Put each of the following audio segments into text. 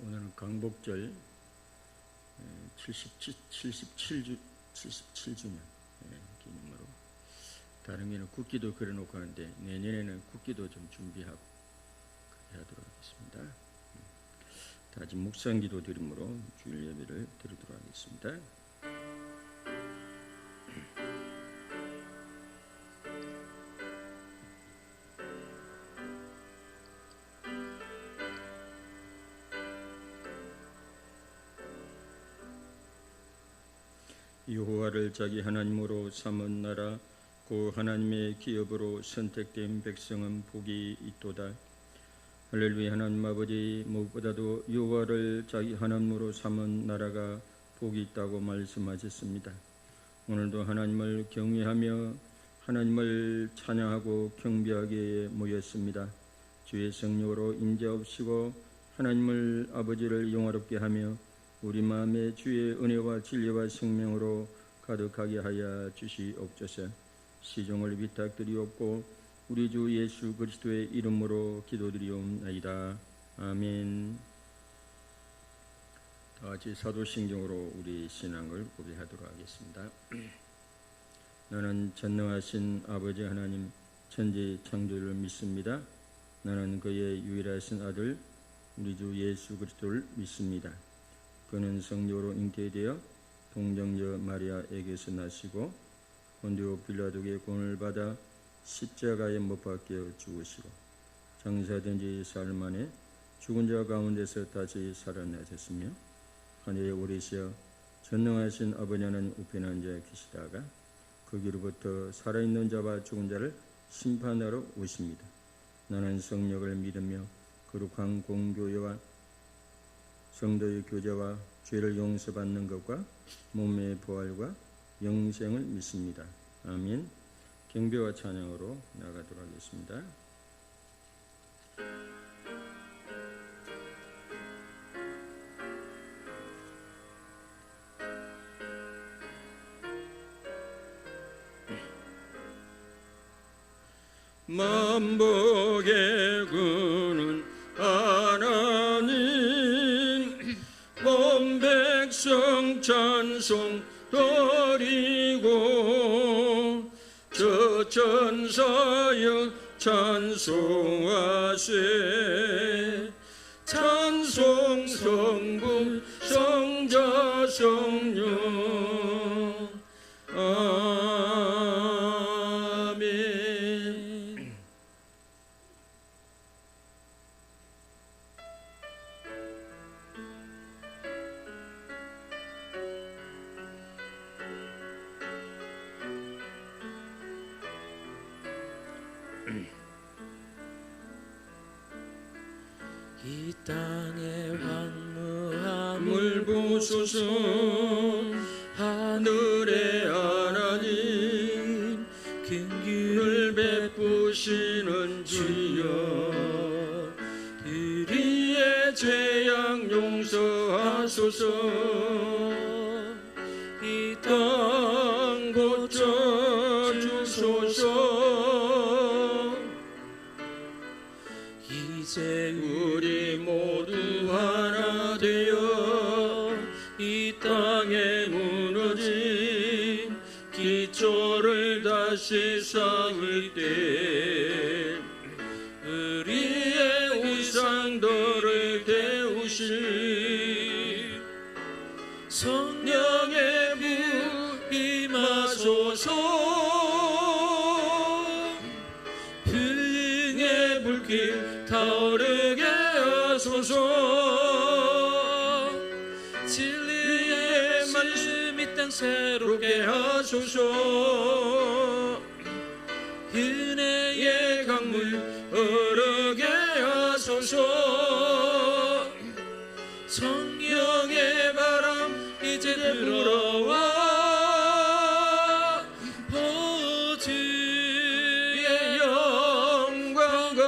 오늘은 강복절 77주년 기념으로 다른 게는 국기도 그려놓고 하는데 내년에는 국기도 좀 준비하고 그렇게 하도록 하겠습니다. 다 같이 묵상기도 드림으로 주일 예배를 드리도록 하겠습니다. 여호와를 자기 하나님으로 삼은 나라 그 하나님의 기업으로 선택된 백성은 복이 있도다. 할렐루야. 하나님 아버지, 무엇보다도 여호와를 자기 하나님으로 삼은 나라가 복이 있다고 말씀하셨습니다. 오늘도 하나님을 경외하며 하나님을 찬양하고 경배하기에 모였습니다. 주의 성령으로 임재하옵시고 하나님을 아버지를 영화롭게 하며 우리 마음에 주의 은혜와 진리와 생명으로 가득하게 하여 주시옵소서. 시종을 부탁드리옵고 우리 주 예수 그리스도의 이름으로 기도드리옵나이다. 아멘. 다 같이 사도신경으로 우리 신앙을 고백하도록 하겠습니다. 나는 전능하신 아버지 하나님 천지 창조주를 믿습니다. 나는 그의 유일하신 아들 우리 주 예수 그리스도를 믿습니다. 그는 성령으로 잉태되어 동정녀 마리아에게서 나시고 본디오 빌라도의 권을 받아 십자가에 못 박혀 죽으시고 장사된 지 사흘 만에 죽은 자 가운데서 다시 살아나셨으며 하늘에 오르시어 전능하신 아버지 하나님 우편에 앉아 계시다가 거기로부터 살아있는 자와 죽은 자를 심판하러 오십니다. 나는 성령을 믿으며 거룩한 공교회와 성도의 교제와 죄를 용서받는 것과 몸의 부활과 영생을 믿습니다. 아멘. 경배와 찬양으로 나가도록 하겠습니다. 만복의 구는 하나님 온 백성 찬송 드리고 저 천사여 찬송하세 찬송 성부 성자 성령 아멘. 이 땅의 황무함을 부소서 하늘의 하나님 긍휼을 베푸시는 주여 우리의 죄악 용서하소서 이 땅 고쳐주소서 이제 우리 모두 하나 되어 이 땅에 무너진 기초를 다시 쌓을 때 우리의 우상들을 태우실 성령의 불 임하소서. 불의 불길 타오르게 하소서. 진리의 말씀 이 땅 새롭게 하소서. 은혜의 강물 흐르게 하소서. 성령의 바람 이제 불어와 주의 영광과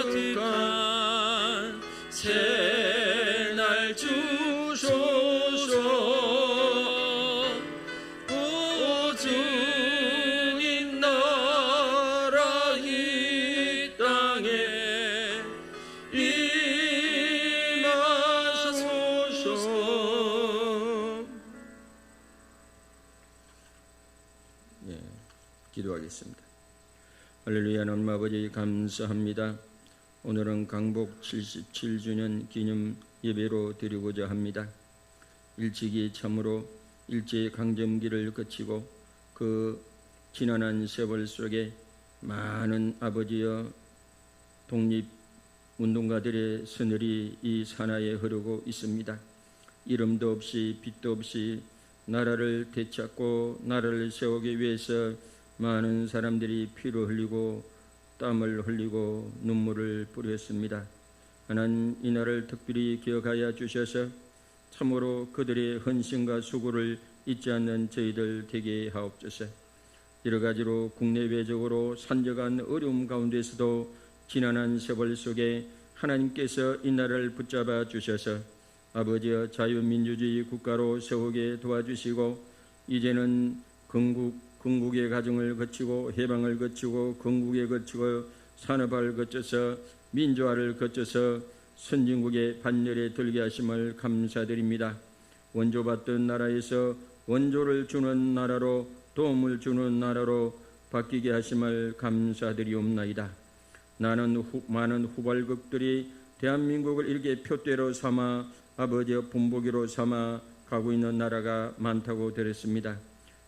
거룩한 새날 주소서. 오 주님 나라 이 땅에 임하 기도하겠습니다. 할렐루야. 하나님 아버지 감사합니다. 오늘은 강복 77주년 기념 예배로 드리고자 합니다. 일찍이 참으로 일제강점기를 거치고 그 지난한 세월 속에 많은 아버지여 독립운동가들의 서늘이 이 산하에 흐르고 있습니다. 이름도 없이 빛도 없이 나라를 되찾고 나라를 세우기 위해서 많은 사람들이 피를 흘리고 땀을 흘리고 눈물을 뿌렸습니다. 하나님, 이 날을 특별히 기억하여 주셔서 참으로 그들의 헌신과 수고를 잊지 않는 저희들 되게 하옵소서. 여러 가지로 국내외적으로 산적한 어려움 가운데서도 지난한 세월 속에 하나님께서 이 나라를 붙잡아 주셔서 아버지여 자유민주주의 국가로 세우게 도와주시고 이제는 건국의 과정을 거치고 해방을 거치고 건국에 거치고 산업화를 거쳐서 민주화를 거쳐서 선진국의 반열에 들게 하심을 감사드립니다. 원조받던 나라에서 원조를 주는 나라로 도움을 주는 나라로 바뀌게 하심을 감사드리옵나이다. 많은 후발국들이 대한민국을 이렇게 표대로 삼아 아버지의 본보기로 삼아 가고 있는 나라가 많다고 들었습니다.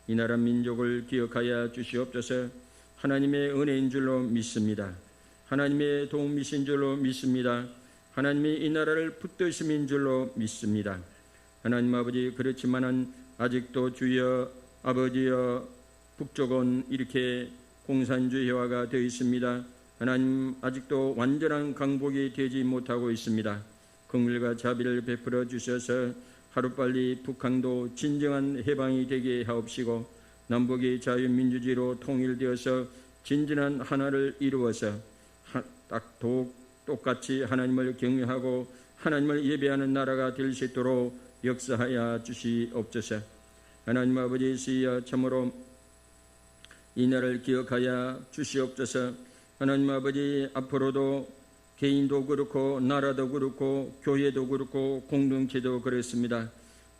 이 나라 민족을 기억하여 주시옵소서. 하나님의 은혜인 줄로 믿습니다. 하나님의 도움이신 줄로 믿습니다. 하나님이 이 나라를 붙드심인 줄로 믿습니다. 하나님 아버지, 그렇지만은 아직도 주여 아버지여 북쪽은 이렇게 공산주의화가 되어 있습니다. 하나님, 아직도 완전한 강복이 되지 못하고 있습니다. 긍휼과 자비를 베풀어 주셔서 하루빨리 북한도 진정한 해방이 되게 하옵시고 남북이 자유민주주의로 통일되어서 진진한 하나를 이루어서 딱 똑같이 하나님을 경외하고 하나님을 예배하는 나라가 될 수 있도록 역사하여 주시옵소서. 하나님 아버지, 시여 참으로 이 날을 기억하여 주시옵소서. 하나님 아버지, 앞으로도 개인도 그렇고 나라도 그렇고 교회도 그렇고 공동체도 그렇습니다.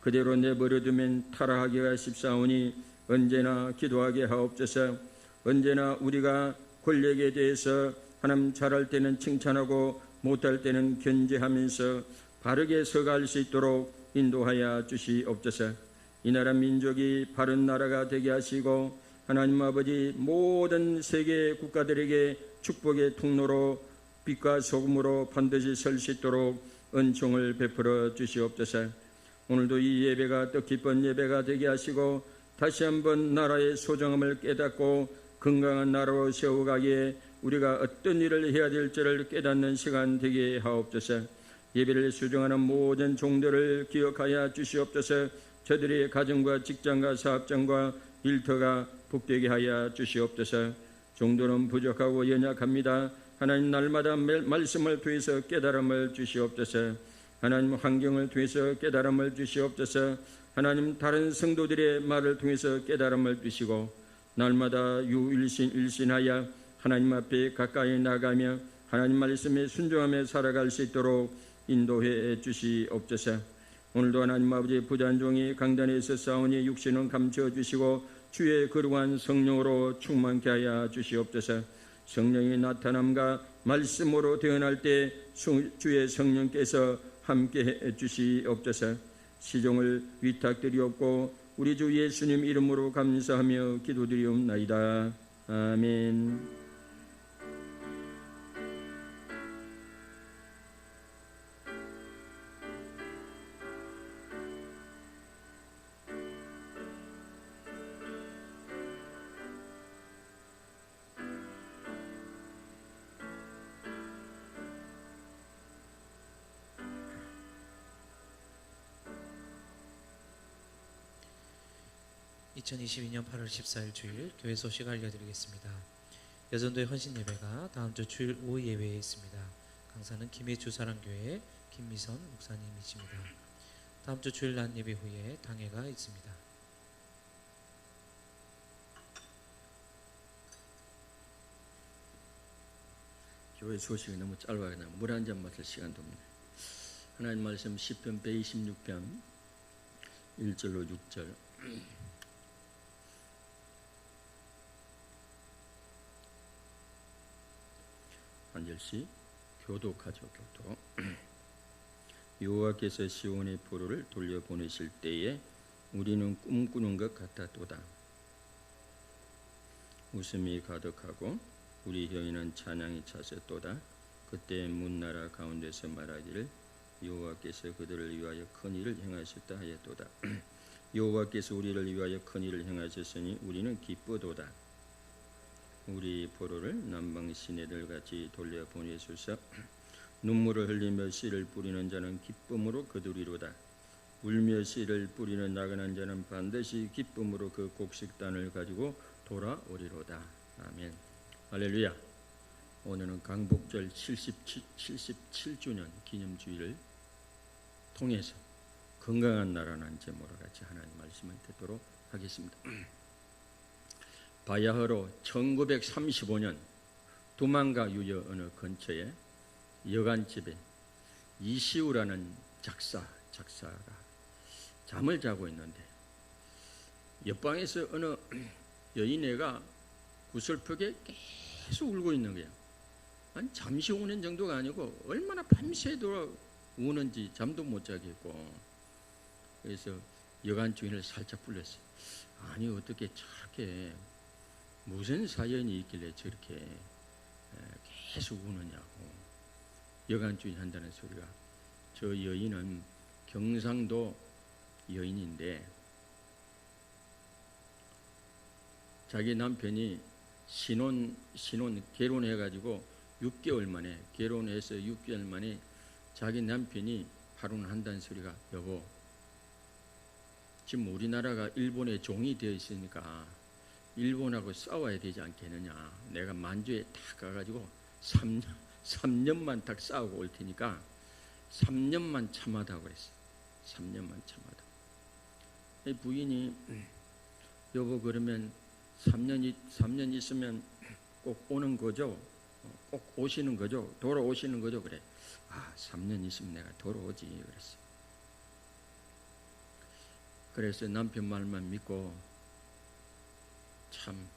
그대로 내버려두면 타락하기가 쉽사오니 언제나 기도하게 하옵소서. 언제나 우리가 권력에 대해서 하나님 잘할 때는 칭찬하고 못할 때는 견제하면서 바르게 서갈 수 있도록 인도하여 주시옵소서. 이 나라 민족이 바른 나라가 되게 하시고 하나님 아버지, 모든 세계 국가들에게 축복의 통로로 빛과 소금으로 반드시 설 수 있도록 은총을 베풀어 주시옵소서. 오늘도 이 예배가 뜻깊은 예배가 되게 하시고 다시 한번 나라의 소중함을 깨닫고 건강한 나라로 세워가기에 우리가 어떤 일을 해야 될지를 깨닫는 시간 되게 하옵소서. 예배를 수종하는 모든 종들을 기억하여 주시옵소서. 저들의 가정과 직장과 사업장과 일터가 복되게 하여 주시옵소서. 종들은 부족하고 연약합니다. 하나님, 날마다 말씀을 통해서 깨달음을 주시옵소서. 하나님, 환경을 통해서 깨달음을 주시옵소서. 하나님, 다른 성도들의 말을 통해서 깨달음을 주시고 날마다 일신하여 하나님 앞에 가까이 나가며 하나님 말씀에 순종하며 살아갈 수 있도록 인도해 주시옵소서. 오늘도 하나님 아버지, 부단종이 강단에서 싸우니 육신은 감춰 주시고 주의 거룩한 성령으로 충만케 하여 주시옵소서. 성령의 나타남과 말씀으로 태어날 때 주의 성령께서 함께해 주시옵소서. 시종을 위탁드리옵고 우리 주 예수님 이름으로 감사하며 기도드리옵나이다. 아멘. (2022년 8월 14일) 주일 교회 소식 알려드리겠습니다. 여전도의 헌신 예배가 다음 주 주일 오후 예배에 있습니다. 강사는 김해주 사랑교회 김미선 목사님이십니다. 다음 주 주일 낮 예배 후에 당회가 있습니다. 교회 소식이 너무 짧아요. 물 한 잔 마실 시간도 없네. 하나님 말씀 시편 126편 1절로 6절. 한 절씩 교독하죠. 교독. 여호와께서 시온의 포로를 돌려보내실 때에 우리는 꿈꾸는 것 같았도다. 웃음이 가득하고 우리 혀에는 찬양이 차섰도다. 그때 문나라 가운데서 말하기를 여호와께서 그들을 위하여 큰 일을 행하셨다 하였도다. 여호와께서 우리를 위하여 큰 일을 행하셨으니 우리는 기쁘도다. 우리 포로를 남방 시내들 같이 돌려보내소서. 눈물을 흘리며 씨를 뿌리는 자는 기쁨으로 거두리로다. 울며 씨를 뿌리는 나그네 자는 반드시 기쁨으로 그 곡식단을 가지고 돌아오리로다. 아멘. 할렐루야. 오늘은 강복절 77주년 기념주일을 통해서 건강한 나라는 제목으로 같이 하나님 말씀을 듣도록 하겠습니다. 바야흐로 1935년 두만가 유여 어느 근처에 여관집에 이시우라는 작사가 잠을 자고 있는데 옆방에서 어느 여인애가 구슬프게 계속 울고 있는 거예요. 아니, 잠시 우는 정도가 아니고 얼마나 밤새도록 우는지 잠도 못 자겠고, 그래서 여관 주인을 살짝 불렀어요. 아니, 어떻게 저렇게 무슨 사연이 있길래 저렇게 계속 우느냐고. 여관 주인 한다는 소리가, 저 여인은 경상도 여인인데 자기 남편이 신혼 결혼해가지고 6개월 만에, 결혼해서 6개월 만에 자기 남편이 하루는 한다는 소리가, 여보, 지금 우리나라가 일본의 종이 되어 있으니까 일본하고 싸워야 되지 않겠느냐. 내가 만주에 딱 가가지고 3년만 딱 싸우고 올 테니까 3년만 참아다고 그랬어요. 3년만 참아다. 부인이, 여보, 그러면 3년 있으면 꼭 오는 거죠? 꼭 오시는 거죠? 돌아오시는 거죠? 그래. 3년 있으면 내가 돌아오지. 그랬어요. 그래서 남편 말만 믿고 참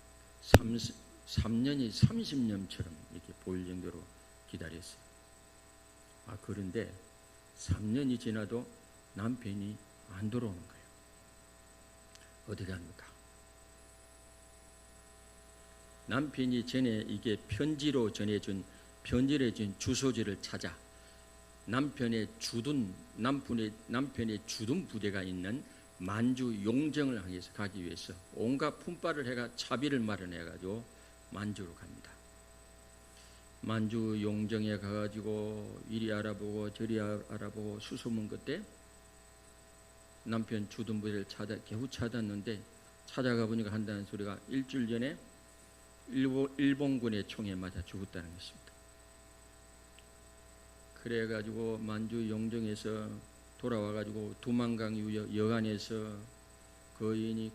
3년이 30년처럼 이렇게 보일 정도로 기다렸어요. 그런데 3년이 지나도 남편이 안 돌아오는 거예요. 어디 갑니까? 남편이 전에 이게 편지로 전해준 주소지를 찾아 남편의 주둔 부대가 있는 만주 용정을 향해서 가기 위해서 온갖 품바를 해가 차비를 마련해가지고 만주로 갑니다. 만주 용정에 가가지고 이리 알아보고 저리 알아보고 수소문 끝에 남편 주둔 부대를 겨우 찾았는데, 찾아가 보니까 한다는 소리가 일주일 전에 일본군의 총에 맞아 죽었다는 것입니다. 그래가지고 만주 용정에서 돌아와가지고 두만강 유역 여관에서 그 여인이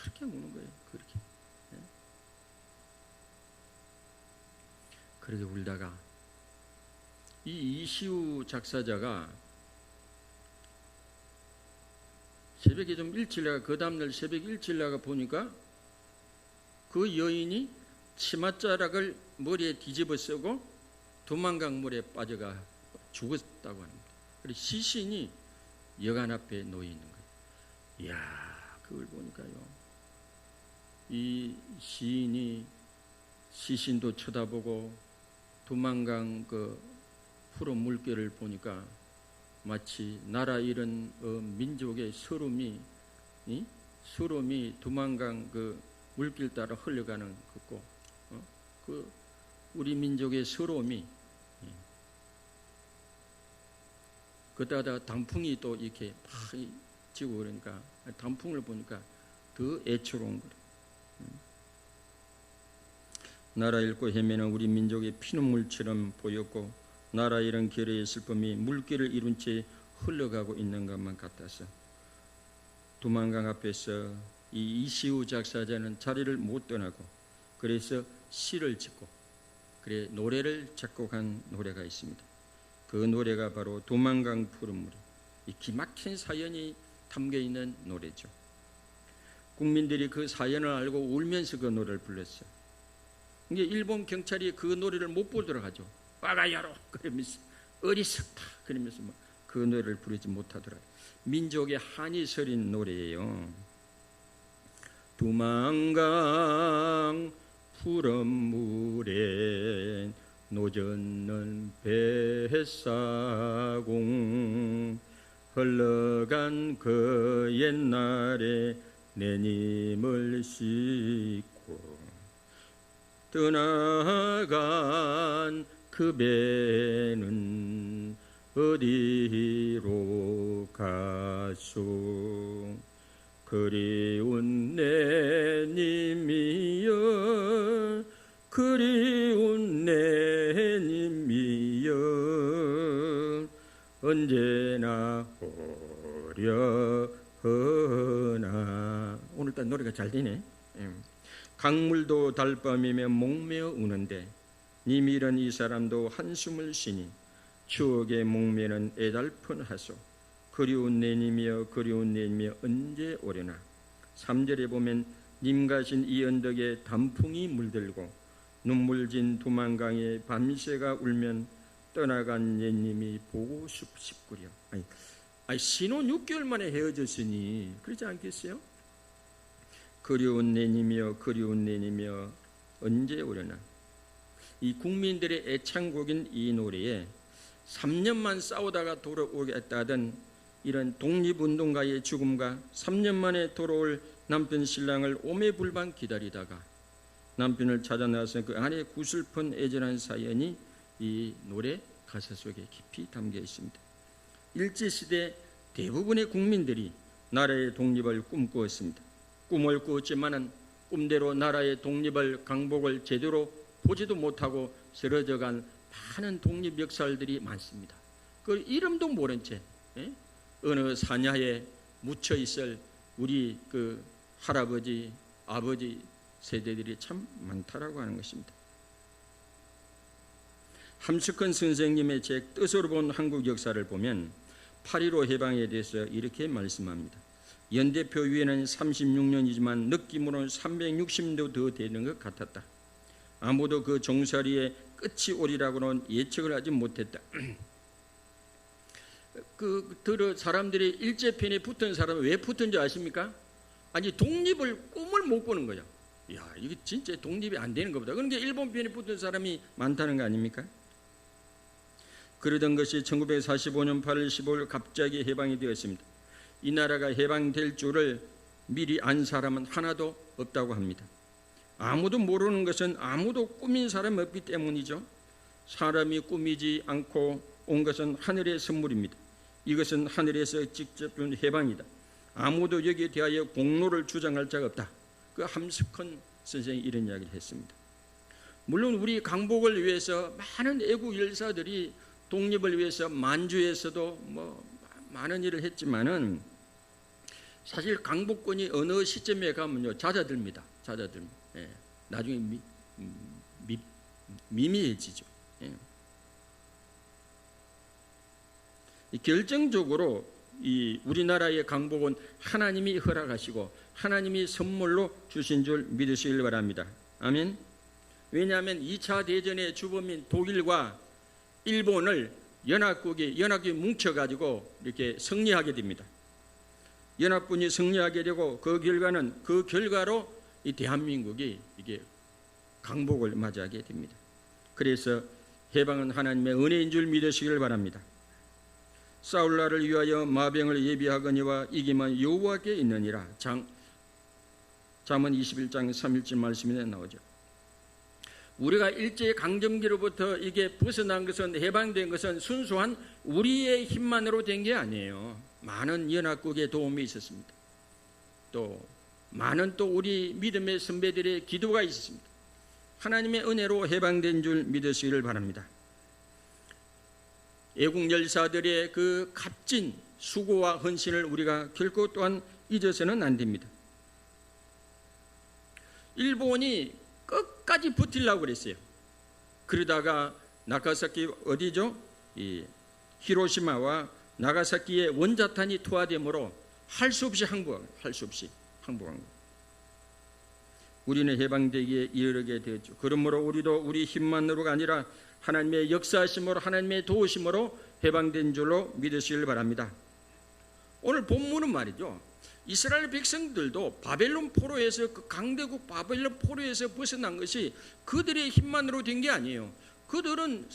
그렇게 우는 거예요. 그렇게 울다가 이 이시우 작사자가 새벽에 좀 일찍 나가, 그 다음날 새벽 일찍 나가 보니까 그 여인이 치맛자락을 머리에 뒤집어 쓰고 두만강 물에 빠져가 죽었다고 합니다. 그리고 시신이 여관 앞에 놓여 있는 거예요. 이야, 그걸 보니까요, 이 시인이 시신도 쳐다보고 두만강 그 푸른 물결을 보니까 마치 나라 잃은 민족의 서름이 두만강 그 물길 따라 흘러가는 거고, 그 우리 민족의 서러움이, 그때다 단풍이 또 이렇게 막 지고 그러니까 단풍을 보니까 더 애처로운 거예요. 나라 잃고 헤매는 우리 민족의 피눈물처럼 보였고, 나라 잃은 결의의 슬픔이 물길을 이룬 채 흘러가고 있는 것만 같아서 두만강 앞에서 이 이시우 작사자는 자리를 못 떠나고, 그래서 시를 짓고, 그래 노래를 작곡한 노래가 있습니다. 그 노래가 바로 두만강 푸른물, 이 기막힌 사연이 담겨 있는 노래죠. 국민들이 그 사연을 알고 울면서 그 노래를 불렀어요. 이게 일본 경찰이 그 노래를 못 부르도록 하죠. 빠가야로 그러면서 어리석다 그러면서 그 노래를 부르지 못하더라. 민족의 한이 서린 노래예요. 두만강 푸른 물에 노젓는 뱃사공 흘러간 그 옛날에 내님을 싣고 떠나간 그 배는 어디로 가소 그리운 내님이여 그리운 내님이여 언제나 오려하나. 오늘따라 노래가 잘 되네. 강물도 달밤이며 목매어 우는데 님 이런 이 사람도 한숨을 쉬니 추억의 목매는 애달픈 하소 그리운 내님이여 그리운 내님이여 언제 오려나. 3절에 보면 님 가신 이 언덕에 단풍이 물들고 눈물진 두만강에 밤새가 울면 떠나간 옛님이 보고 싶구려. 아니 신혼 6개월 만에 헤어졌으니 그렇지 않겠어요? 그리운 내님이여 그리운 내님이여 언제 오려나. 이 국민들의 애창곡인 이 노래에 3년만 싸우다가 돌아오겠다던 이런 독립운동가의 죽음과 3년 만에 돌아올 남편 신랑을 오매불만 기다리다가 남편을 찾아 나서 그 안에 구슬픈 애절한 사연이 이 노래 가사 속에 깊이 담겨 있습니다. 일제시대 대부분의 국민들이 나라의 독립을 꿈꾸었습니다. 꿈을 꾸었지만은 꿈대로 나라의 독립을 강복을 제대로 보지도 못하고 쓰러져간 많은 독립 역사들이 많습니다. 그 이름도 모른 채 어느 산야에 묻혀 있을 우리 그 할아버지, 아버지 세대들이 참 많다라고 하는 것입니다. 함석헌 선생님의 책 뜻으로 본 한국 역사를 보면 8.15 해방에 대해서 이렇게 말씀합니다. 연대표 위에는 36년이지만 느낌으로는 360도 더 되는 것 같았다. 아무도 그 종살이의 끝이 오리라고는 예측을 하지 못했다. 사람들이 일제편에 붙은 사람은 왜 붙은지 아십니까? 아니 독립을 꿈을 못 꾸는 거죠. 야, 이게 진짜 독립이 안 되는 것보다. 그러니까 일본 편에 붙은 사람이 많다는 거 아닙니까? 그러던 것이 1945년 8월 15일 갑자기 해방이 되었습니다. 이 나라가 해방될 줄을 미리 안 사람은 하나도 없다고 합니다. 아무도 모르는 것은 아무도 꾸민 사람이 없기 때문이죠. 사람이 꾸미지 않고 온 것은 하늘의 선물입니다. 이것은 하늘에서 직접 준 해방이다. 아무도 여기에 대하여 공로를 주장할 자가 없다. 그 함석헌 선생이 이런 이야기를 했습니다. 물론 우리 강복을 위해서 많은 애국 열사들이 독립을 위해서 만주에서도 많은 일을 했지만은 사실 강복권이 어느 시점에 가면요 잦아듭니다. 예. 나중에 미미해지죠. 예. 결정적으로 이 우리나라의 강복은 하나님이 허락하시고 하나님이 선물로 주신 줄 믿으시길 바랍니다. 아멘. 왜냐하면 2차 대전의 주범인 독일과 일본을 연합국이 뭉쳐가지고 이렇게 승리하게 됩니다. 연합군이 승리하게 되고 그 결과로 이 대한민국이 이게 강복을 맞이하게 됩니다. 그래서 해방은 하나님의 은혜인 줄 믿으시길 바랍니다. 싸울 날을 위하여 마병을 예비하거니와 이기만 여호와께 있느니라. 잠언 21장 3일절 말씀에 나오죠. 우리가 일제 강점기로부터 이게 벗어난 것은 해방된 것은 순수한 우리의 힘만으로 된 게 아니에요. 많은 연합국의 도움이 있었습니다. 또 많은 우리 믿음의 선배들의 기도가 있었습니다. 하나님의 은혜로 해방된 줄 믿으시기를 바랍니다. 애국 열사들의 그 값진 수고와 헌신을 우리가 결코 또한 잊어서는 안 됩니다. 일본이 끝까지 버틸라고 그랬어요. 그러다가 나가사키 어디죠? 이 히로시마와 나가사키의 원자탄이 투하되므로 할 수 없이 항복한 거. 우리는 해방되기에 이르게 되었죠. 그러므로 우리도 우리 힘만으로가 아니라 하나님의 역사하심으로 하나님의 도우심으로 해방된 줄로 믿으시길 바랍니다. 오늘 본문은 말이죠, 이스라엘 백성들도 바벨론 포로에서, 그 강대국 바벨론 포로에서 벗어난 것이 그들의 힘만으로 된 게 아니에요. 그들은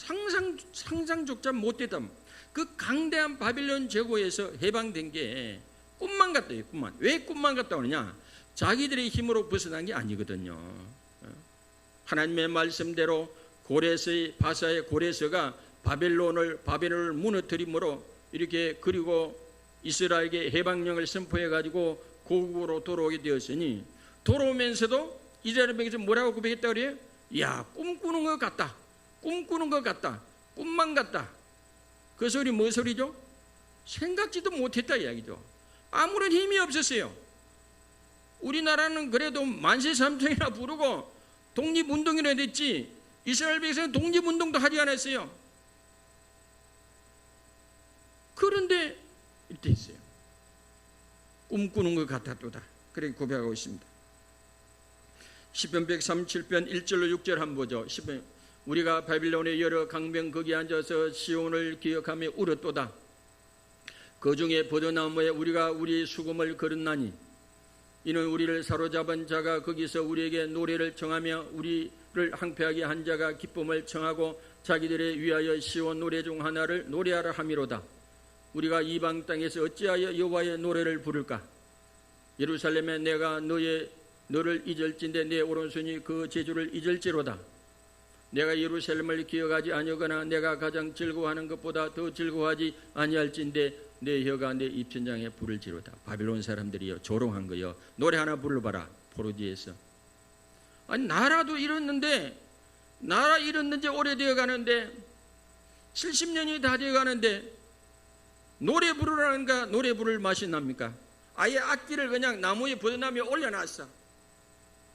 상상조차 못했던 그 강대한 바벨론 제국에서 해방된 게 꿈만 같다요. 꿈만. 왜 꿈만 같다고 하느냐? 자기들의 힘으로 벗어난 게 아니거든요. 하나님의 말씀대로 고레스의 바사의 고레스가 바벨론을 무너뜨림으로 이렇게, 그리고 이스라엘에게 해방령을 선포해 가지고 고국으로 돌아오게 되었으니, 돌아오면서도 이스라엘 백성에서 뭐라고 고백했다 그래요? 야, 꿈꾸는 것 같다. 꿈꾸는 것 같다. 꿈만 같다. 그 소리 뭐 소리죠? 생각지도 못했다 이야기죠. 아무런 힘이 없었어요. 우리나라는 그래도 만세삼창이나 부르고 독립운동이나 됐지, 이스라엘 백성은 독립운동도 하지 않았어요. 그런데 이때 있어요. 꿈꾸는 것 같았도다. 그렇게 고백하고 있습니다. 시편 137편 1절로 6절 한번 보죠. 우리가 바빌론의 여러 강변 거기 앉아서 시온을 기억하며 울었도다. 그 중에 버드나무에 우리가 우리 수금을 걸었나니 이는 우리를 사로잡은 자가 거기서 우리에게 노래를 청하며 우리를 항폐하게 한 자가 기쁨을 청하고 자기들의 위하여 시온 노래 중 하나를 노래하라 함이로다. 우리가 이방 땅에서 어찌하여 여호와의 노래를 부를까? 예루살렘에 내가 너를 잊을진대 내 오른손이 그 제주를 잊을지로다. 내가 예루살렘을 기억하지 아니하거나 내가 가장 즐거워하는 것보다 더 즐거워하지 아니할진대 내 혀가 내 입천장에 부를지로다. 바빌론 사람들이여, 조롱한 거요, 노래 하나 불러봐라. 포로지에서. 아니, 나라도 잃었는데, 나라 잃었는지 오래되어 가는데 70년이 다 되어 가는데 노래 부르라는가? 노래 부를 맛이 납니까? 아예 악기를 그냥 나무에 버드나무에 올려놨어.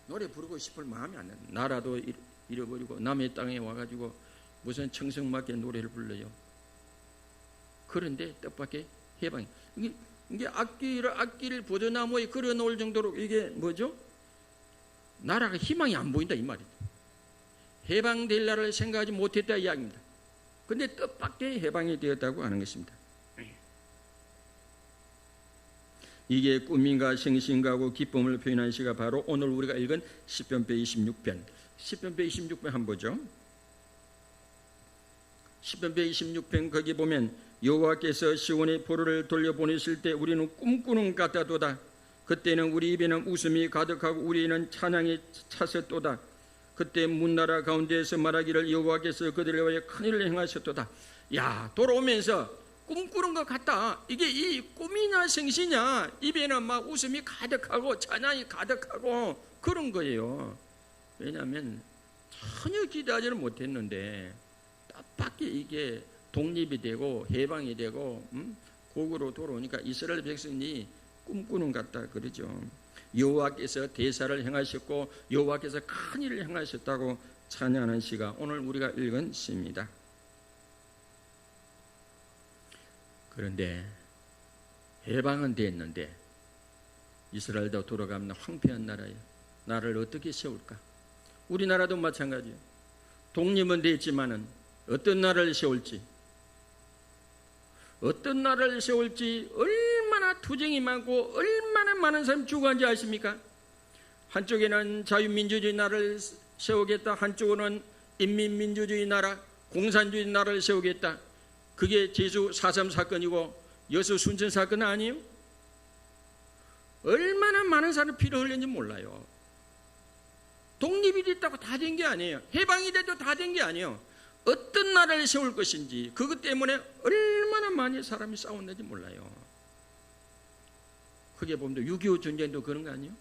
노래 부르고 싶을 마음이 안 나요. 나라도 잃어버리고 남의 땅에 와가지고 무슨 청성맞게 노래를 불러요. 그런데 뜻밖의 해방이. 이게 악기를 버드나무에 걸어놓을 정도로 이게 뭐죠? 나라가 희망이 안 보인다 이 말이죠. 해방될 날을 생각하지 못했다 이야기입니다. 그런데 뜻밖의 해방이 되었다고 하는 것입니다. 이게 꿈인가 생신가고 기쁨을 표현한 시가 바로 오늘 우리가 읽은 시편 126편. 시편 126편 한번 보죠. 시편 126편 거기 보면 여호와께서 시온의 포로를 돌려보내실 때 우리는 꿈꾸는 것 같다도다. 그때는 우리 입에는 웃음이 가득하고 우리는 찬양이 찼었도다. 그때 문나라 가운데에서 말하기를 여호와께서 그들을 위하여 큰일을 행하셨도다. 야, 돌아오면서 꿈꾸는 것 같다. 이게 이 꿈이냐 생시냐, 입에는 막 웃음이 가득하고 찬양이 가득하고 그런 거예요. 왜냐하면 전혀 기대하지는 못했는데 뜻밖의 이게 독립이 되고 해방이 되고 고국으로 돌아오니까 이스라엘 백성이 꿈꾸는 것 같다 그러죠. 여호와께서 대사를 행하셨고 여호와께서 큰 일을 행하셨다고 찬양하는 시가 오늘 우리가 읽은 시입니다. 그런데 해방은 됐는데 이스라엘도 돌아가면 황폐한 나라예요. 나라를 어떻게 세울까? 우리나라도 마찬가지예요. 독립은 됐지만은 어떤 나라를 세울지 얼마나 투쟁이 많고 얼마나 많은 사람이 죽어간지 아십니까? 한쪽에는 자유민주주의 나라를 세우겠다, 한쪽은 인민민주주의 나라, 공산주의 나라를 세우겠다. 그게 제주 4.3 사건이고 여수 순천 사건 아니에요? 얼마나 많은 사람이 피를 흘렸는지 몰라요. 독립이 됐다고 다 된 게 아니에요. 해방이 돼도 다 된 게 아니에요. 어떤 나라를 세울 것인지 그것 때문에 얼마나 많은 사람이 싸웠는지 몰라요. 크게 보면 6.25 전쟁도 그런 거 아니에요?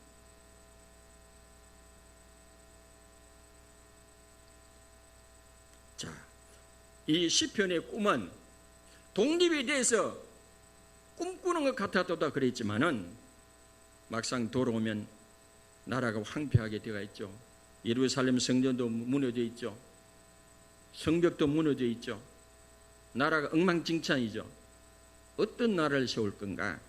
자, 이 시편의 꿈은 독립에 대해서 꿈꾸는 것 같았다 그랬지만은 막상 돌아오면 나라가 황폐하게 되어 있죠. 예루살렘 성전도 무너져 있죠. 성벽도 무너져 있죠. 나라가 엉망진창이죠. 어떤 나라를 세울 건가?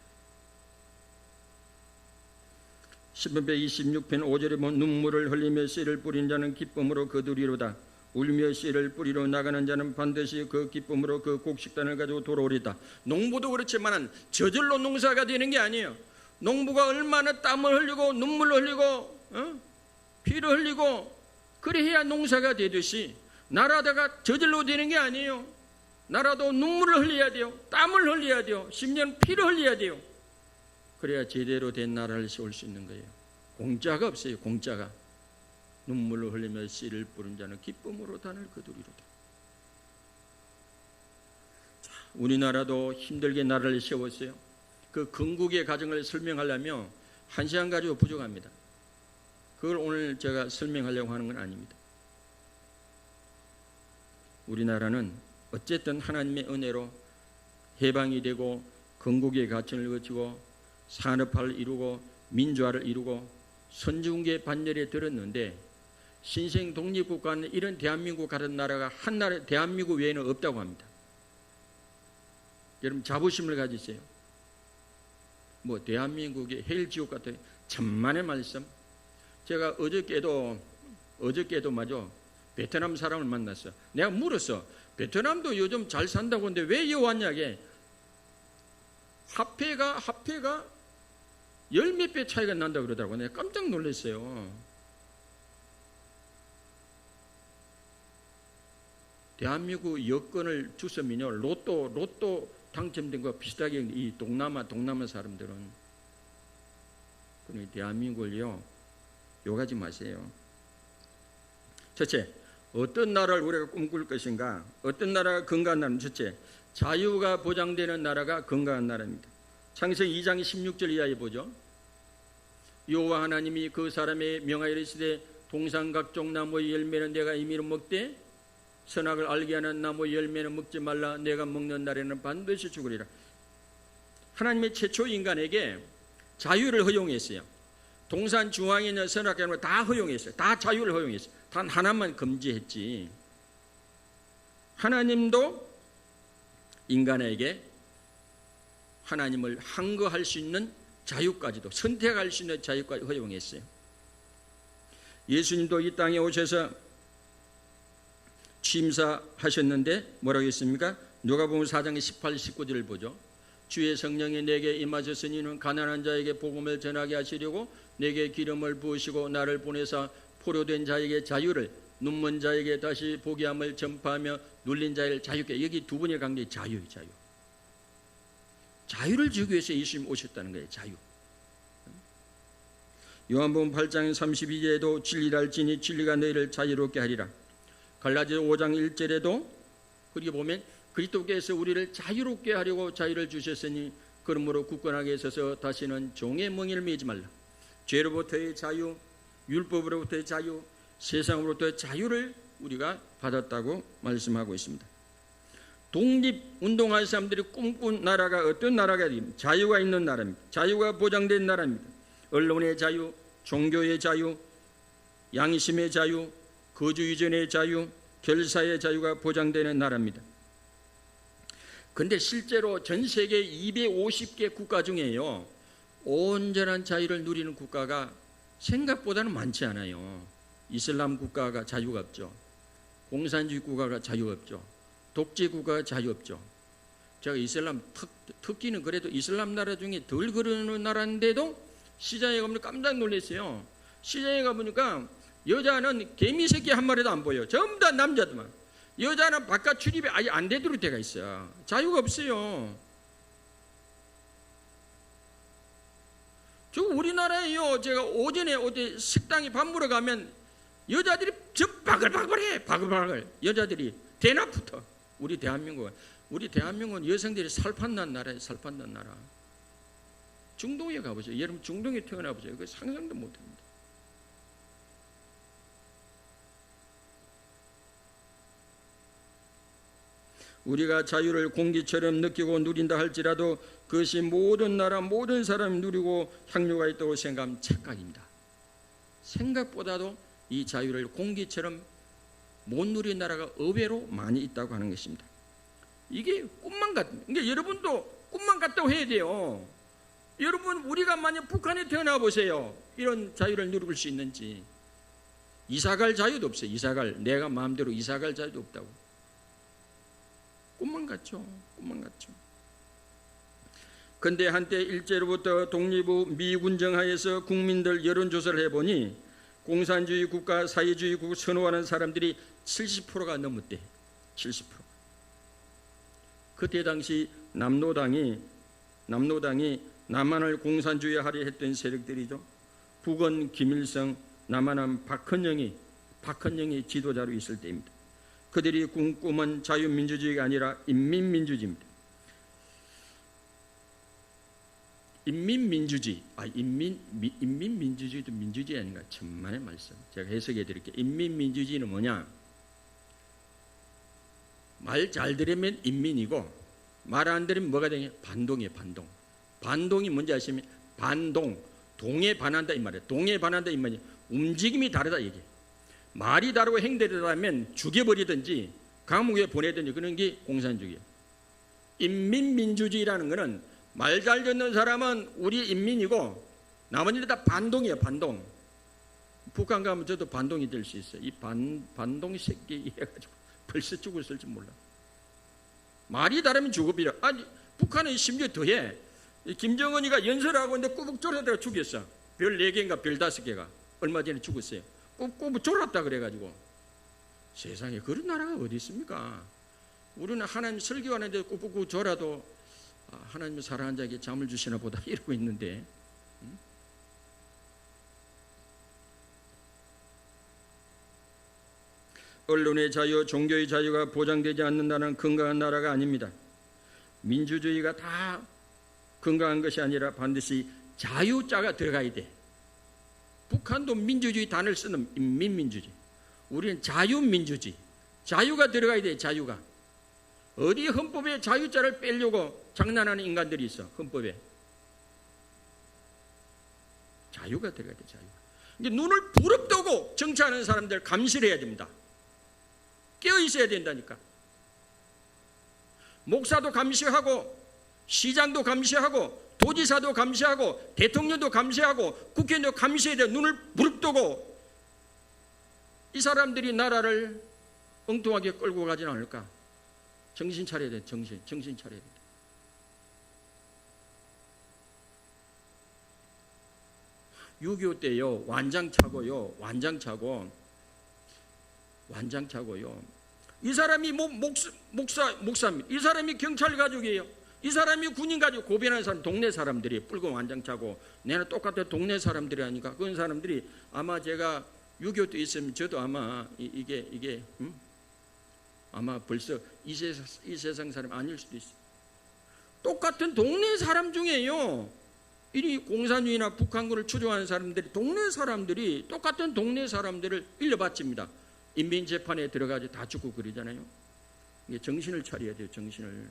시편 126편 5절에 보면 눈물을 흘리며 씨를 뿌린 자는 기쁨으로 거두리로다. 울며 씨를 뿌리러 나가는 자는 반드시 그 기쁨으로 그 곡식단을 가지고 돌아오리다. 농부도 그렇지만 저절로 농사가 되는 게 아니에요. 농부가 얼마나 땀을 흘리고 눈물을 흘리고 피를 흘리고 그래야 농사가 되듯이 나라다가 저절로 되는 게 아니에요. 나라도 눈물을 흘려야 돼요. 땀을 흘려야 돼요. 심지어는 피를 흘려야 돼요. 그래야 제대로 된 나라를 세울 수 있는 거예요. 공짜가 없어요. 공짜가. 눈물을 흘리며 씨를 뿌린 자는 기쁨으로 단을 거두리로다. 자, 우리나라도 힘들게 나라를 세웠어요. 그 건국의 과정을 설명하려면 1시간 가지고 부족합니다. 그걸 오늘 제가 설명하려고 하는 건 아닙니다. 우리나라는 어쨌든 하나님의 은혜로 해방이 되고 건국의 과정을 거치고 산업화를 이루고 민주화를 이루고 선진국의 반열에 들었는데 신생 독립국가는 이런 대한민국 같은 나라가 한 나라 대한민국 외에는 없다고 합니다. 여러분 자부심을 가지세요. 뭐 대한민국의 헬지옥 같은 천만의 말씀. 제가 어저께도 마저 베트남 사람을 만났어. 내가 물었어. 베트남도 요즘 잘 산다고 하는데 왜 여기 왔냐게. 화폐가 열 몇 배 차이가 난다 그러더라고. 내가 깜짝 놀랐어요. 대한민국 여권을 주서면요 로또 당첨된 거 비슷하게 이 동남아 사람들은 그러니 대한민국을요 욕하지 마세요. 첫째, 어떤 나라를 우리가 꿈꿀 것인가? 어떤 나라가 건강한 나라는 첫째, 자유가 보장되는 나라가 건강한 나라입니다. 창세기 2장 16절 이하에 보죠. 여호와 하나님이 그 사람의 명하여 이르시되 동산 각종 나무의 열매는 내가 임의로 먹되 선악을 알게 하는 나무 열매는 먹지 말라. 내가 먹는 날에는 반드시 죽으리라. 하나님의 최초 인간에게 자유를 허용했어요. 동산 중앙에 있는 선악과는 걸 다 허용했어요. 다 자유를 허용했어요. 단 하나만 금지했지. 하나님도 인간에게 하나님을 항거할 수 있는 자유까지도 선택할 수 있는 자유까지 허용했어요. 예수님도 이 땅에 오셔서 취임사하셨는데 뭐라고 했습니까? 누가복음 4장 18, 19절을 보죠. 주의 성령이 내게 임하셨으니 이는 가난한 자에게 복음을 전하게 하시려고 내게 기름을 부으시고 나를 보내사 포로된 자에게 자유를, 눈먼 자에게 다시 보게 함을 전파하며 눌린 자를 자유케. 여기 두 분의 관계 자유. 자유를 주기 위해서 예수님 오셨다는 거예요. 자유. 요한복음 8장 32절에도 진리를 알지니 진리가 너희를 자유롭게 하리라. 갈라디아 5장 1절에도 그렇게 보면 그리스도께서 우리를 자유롭게 하려고 자유를 주셨으니 그러므로 굳건하게 서서 다시는 종의 멍에를 매지 말라. 죄로부터의 자유, 율법으로부터의 자유, 세상으로부터의 자유를 우리가 받았다고 말씀하고 있습니다. 독립운동할 사람들이 꿈꾼 나라가 어떤 나라가 됩니까? 자유가 있는 나라입니다. 자유가 보장된 나라입니다. 언론의 자유, 종교의 자유, 양심의 자유, 거주 이전의 자유, 결사의 자유가 보장되는 나라입니다. 그런데 실제로 전 세계 250개 국가 중에요 온전한 자유를 누리는 국가가 생각보다는 많지 않아요. 이슬람 국가가 자유가 없죠. 공산주의 국가가 자유가 없죠. 독재 국가가 자유 없죠. 제가 이슬람 특기는 그래도 이슬람 나라 중에 덜 그러는 나라인데도 시장에 가면 깜짝 놀랐어요. 시장에 가보니까 여자는 개미 새끼 한 마리도 안 보여요. 전부 다 남자들만. 여자는 바깥 출입이 아예 안 되도록 때가 있어요. 자유가 없어요. 저 우리나라에요. 제가 오전에 어디 식당에 밥 먹으러 가면 여자들이 저 바글바글해. 바글바글. 여자들이 대낮부터. 우리 대한민국은 여성들이 살판난 나라예요. 살판난 나라. 중동에 가보세요. 여러분 중동에 태어나 보세요. 그 상상도 못합니다. 우리가 자유를 공기처럼 느끼고 누린다 할지라도 그것이 모든 나라 모든 사람이 누리고 향유가 있다고 생각하면 착각입니다. 생각보다도 이 자유를 공기처럼 못 누린 나라가 의외로 많이 있다고 하는 것입니다. 이게 꿈만 그러니까 여러분도 꿈만 같다고 해야 돼요. 여러분 우리가 만약 북한에 태어나 보세요. 이런 자유를 누릴 수 있는지. 이사갈 자유도 없어요. 내가 마음대로 이사갈 자유도 없다고. 꿈만 같죠. 꿈만 같죠. 근데 한때 일제로부터 독립 후 미군정 하에서 국민들 여론조사를 해보니 공산주의 국가, 사회주의 국가 선호하는 사람들이 70%가 넘었대. 70%. 그때 당시 남노당이 남한을 공산주의하려 했던 세력들이죠. 북은 김일성, 남한은 박헌영이 지도자로 있을 때입니다. 그들이 꿈은 자유민주주의가 아니라 인민민주주의입니다. 인민민주주의도 민주주의 아닌가? 천만의 말씀. 제가 해석해 드릴게요. 인민민주주의는 뭐냐? 말 잘 들으면 인민이고 말 안 들으면 뭐가 되냐? 반동이에요. 반동이 뭔지 아시면 동에 반한다 이 말이에요. 동에 반한다 이 말이에요. 움직임이 다르다 이게. 말이 다르고 행동이 다르면 죽여버리든지 감옥에 보내든지 그런 게 공산주의예요. 인민민주주의라는 것은 말 잘 듣는 사람은 우리 인민이고 나머지는 다 반동이에요. 반동. 북한 가면 저도 반동이 될 수 있어요. 이 반동 새끼 해가지고 벌써 죽었을지 몰라. 말이 다르면 죽어버려. 아니 북한은 심지어 더해. 김정은이가 연설하고 있는데 꾸벅 졸아다가 죽였어. 별 4개인가 별 5개가 얼마 전에 죽었어요. 꾸벅 졸았다 그래가지고. 세상에 그런 나라가 어디 있습니까? 우리는 하나님 설교하는데 꾸벅 졸아도 하나님 사랑하는 자에게 잠을 주시나 보다 이러고 있는데, 언론의 자유, 종교의 자유가 보장되지 않는다는 건강한 나라가 아닙니다. 민주주의가 다 건강한 것이 아니라 반드시 자유자가 들어가야 돼. 북한도 민주주의 단어를 쓰는 인민민주주의. 우리는 자유민주주의. 자유가 들어가야 돼. 자유가. 어디 헌법에 자유자를 빼려고 장난하는 인간들이 있어. 헌법에. 자유가 들어가야 돼. 자유가. 근데 눈을 부릅뜨고 정치하는 사람들 감시를 해야 됩니다. 깨어 있어야 된다니까. 목사도 감시하고 시장도 감시하고 도지사도 감시하고 대통령도 감시하고 국회의원도 감시해야 돼. 눈을 부릅뜨고. 이 사람들이 나라를 엉뚱하게 끌고 가지는 않을까. 정신 차려야 돼. 정신 차려야 돼. (6.25) 때요 완장차고요. 이 사람이 목사입니다. 이 사람이 경찰 가족이에요. 이 사람이 군인 가족. 고변하는 사람 동네 사람들이 붉은 완장차고 내가 똑같은 동네 사람들이 아니까 그런 사람들이 아마 제가 6.25 때 있으면 저도 아마 이게 아마 벌써 이 세상 사람 아닐 수도 있어요. 똑같은 동네 사람 중에요. 이 공산주의나 북한군을 추종하는 사람들이 동네 사람들이 똑같은 동네 사람들을 일러바칩니다. 인민재판에 들어가서 다 죽고 그러잖아요. 이게 정신을 차려야 돼요. 정신을.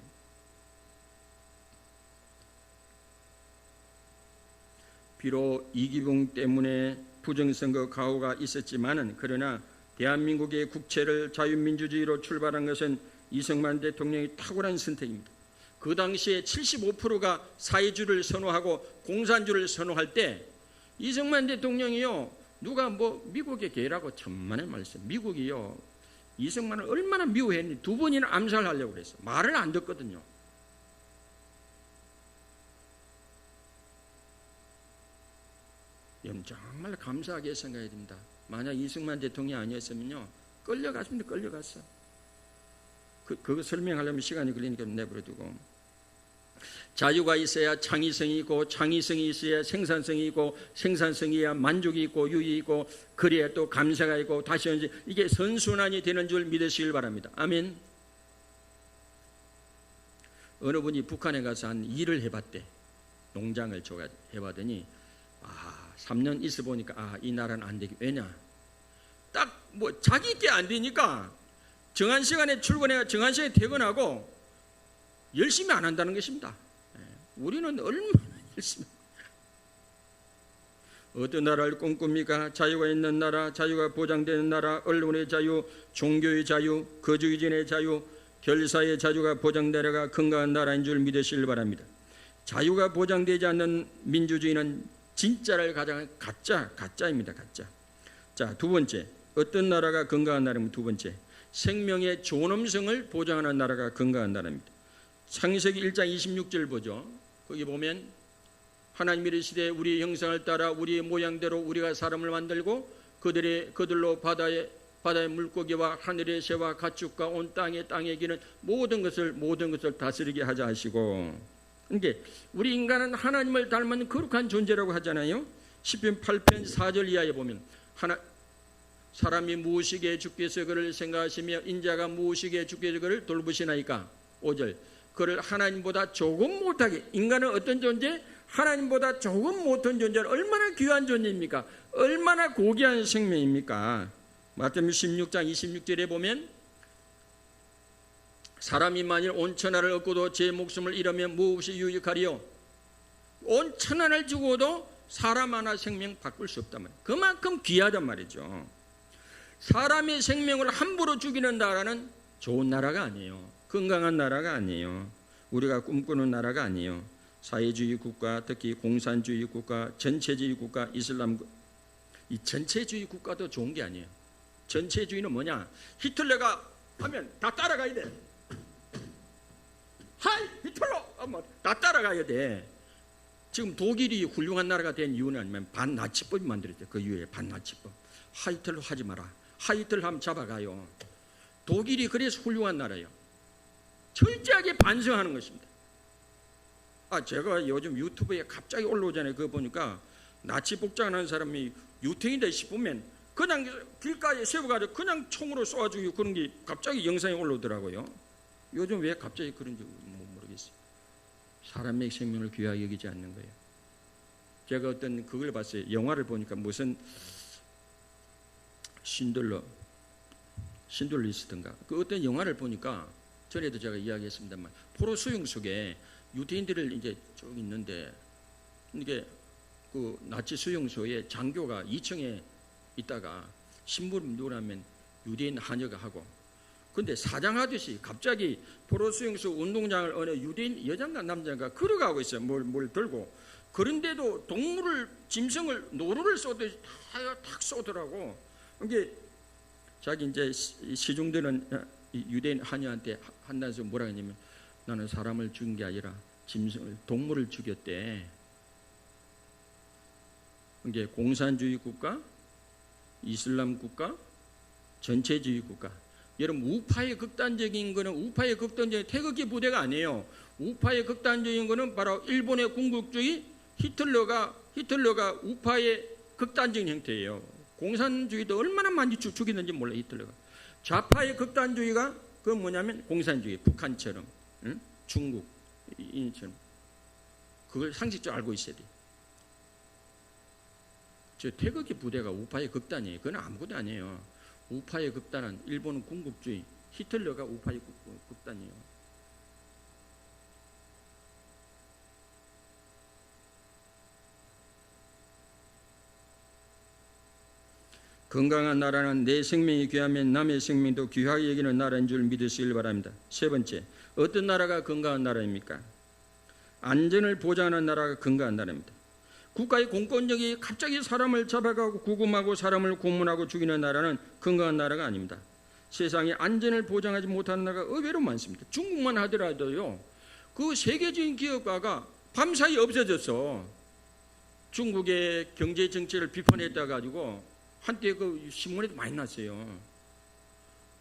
비록 이기붕 때문에 부정선거 가호가 있었지만은 그러나 대한민국의 국채를 자유민주주의로 출발한 것은 이승만 대통령의 탁월한 선택입니다. 그 당시에 75%가 사회주의를 선호하고 공산주의를 선호할 때 이승만 대통령이요, 누가 미국의 개라고 천만의 말씀. 미국이요, 이승만을 얼마나 미워했니? 2번이나 암살하려고 그랬어. 말을 안 듣거든요. 정말 감사하게 생각해야 됩니다. 만약 이승만 대통령이 아니었으면요 끌려갔습니다. 끌려갔어. 그거 설명하려면 시간이 걸리니까 내버려두고. 자유가 있어야 창의성이 있고 창의성이 있어야 생산성이 있고 생산성이야 만족이 있고 유익이 있고 그래야 또 감사가 있고 다시 한번 이게 선순환이 되는 줄 믿으시길 바랍니다. 아멘. 어느 분이 북한에 가서 한 일을 해봤대. 농장을 해봤더니 3년 있어 보니까 이 나라는 안 되기. 왜냐? 딱 자기 게 안 되니까 정한 시간에 출근해가 정한 시간에 퇴근하고 열심히 안 한다는 것입니다. 우리는 얼마나 열심히. 어떤 나라를 꿈꿉니까? 자유가 있는 나라, 자유가 보장되는 나라, 언론의 자유, 종교의 자유, 거주의진의 자유, 결사의 자유가 보장되려가 건강한 나라인 줄 믿으시길 바랍니다. 자유가 보장되지 않는 민주주의는 진짜를 가장한 가짜입니다. 가짜. 자, 두 번째, 어떤 나라가 건강한 나라면 두 번째, 생명의 존엄성을 보장하는 나라가 건강한 나라입니다. 창세기 1장 26절 보죠. 거기 보면 하나님이 이르시되 우리의 형상을 따라 우리의 모양대로 우리가 사람을 만들고 그들로 바다의 물고기와 하늘의 새와 가축과 온 땅에 기는 모든 것을 다스리게 하자 하시고, 그러니까 우리 인간은 하나님을 닮은 거룩한 존재라고 하잖아요. 시편 8편 4절 이하에 보면 사람이 무엇이기에 주께서 그를 생각하시며 인자가 무엇이기에 주께서 그를 돌보시나이까. 5절 그를 하나님보다 조금 못하게, 인간은 어떤 존재? 하나님보다 조금 못한 존재는 얼마나 귀한 존재입니까? 얼마나 고귀한 생명입니까? 마태복음 16장 26절에 보면 사람이 만일 온 천하를 얻고도 제 목숨을 잃으면 무엇이 유익하리요? 온 천하를 주고도 사람 하나 생명 바꿀 수 없단 말이에요. 그만큼 귀하단 말이죠. 사람의 생명을 함부로 죽이는 나라는 좋은 나라가 아니에요. 건강한 나라가 아니에요. 우리가 꿈꾸는 나라가 아니에요. 사회주의 국가, 특히 공산주의 국가, 전체주의 국가, 이슬람, 이 전체주의 국가도 좋은 게 아니에요. 전체주의는 뭐냐? 히틀러가 하면 다 따라가야 돼. 하이 히틀러 하면 다 따라가야 돼. 지금 독일이 훌륭한 나라가 된 이유는 아니면 반나치법이 만들었대. 그 이후에 반나치법. 하이틀러 하지 마라. 하이틀러 하면 잡아가요. 독일이 그래서 훌륭한 나라예요. 철저하게 반성하는 것입니다. 제가 요즘 유튜브에 갑자기 올라오잖아요. 그거 보니까 나치 복장하는 사람이 유태인이다 싶으면 그냥 길가에 세워가지고 그냥 총으로 쏘아주고 그런 게 갑자기 영상이 올라오더라고요. 요즘 왜 갑자기 그런지 모르겠어요. 사람의 생명을 귀하게 여기지 않는 거예요. 제가 어떤 그걸 봤어요. 영화를 보니까 무슨 신들리스트인가 그 어떤 영화를 보니까 전에도 제가 이야기했습니다만 포로 수용 속에 유대인들을 이제 쭉 있는데 이게 그 나치 수용소에 장교가 2층에 있다가 신부름 누구라면 유대인 하녀가 하고, 근데 사장하듯이 갑자기 포로 수용소 운동장을 어느 유대인 여자인가 남자인가 걸어가고 있어요. 뭘 들고. 그런데도 동물을 짐승을 노루를 쏘듯이 탁 쏘더라고. 이게 자기 이제 시중들은 유대인 하녀한테 한다면서 뭐라 했냐면 나는 사람을 죽인 게 아니라 동물을 죽였대. 이게 공산주의 국가, 이슬람 국가, 전체주의 국가. 여러분 우파의 극단적인 거는 우파의 극단적인 태극기 부대가 아니에요. 우파의 극단적인 거는 바로 일본의 군국주의, 히틀러가 우파의 극단적인 형태예요. 공산주의도 얼마나 많이 죽이는지 몰라요. 히틀러가. 좌파의 극단주의가 그건 뭐냐면 공산주의, 북한처럼, 응? 중국, 인처럼. 그걸 상식적으로 알고 있어야 돼요. 저 태극기 부대가 우파의 극단이에요. 그건 아무것도 아니에요. 우파의 극단은 일본은 군국주의, 히틀러가 우파의 극단이에요. 건강한 나라는 내 생명이 귀하면 남의 생명도 귀하게 여기는 나라인 줄 믿으시길 바랍니다. 세 번째, 어떤 나라가 건강한 나라입니까? 안전을 보장하는 나라가 건강한 나라입니다. 국가의 공권력이 갑자기 사람을 잡아가고 구금하고 사람을 고문하고 죽이는 나라는 건강한 나라가 아닙니다. 세상에 안전을 보장하지 못하는 나라가 의외로 많습니다. 중국만 하더라도요, 그 세계적인 기업가가 밤사이 없어졌어. 중국의 경제 정책을 비판했다 가지고 한때 그 신문에도 많이 났어요.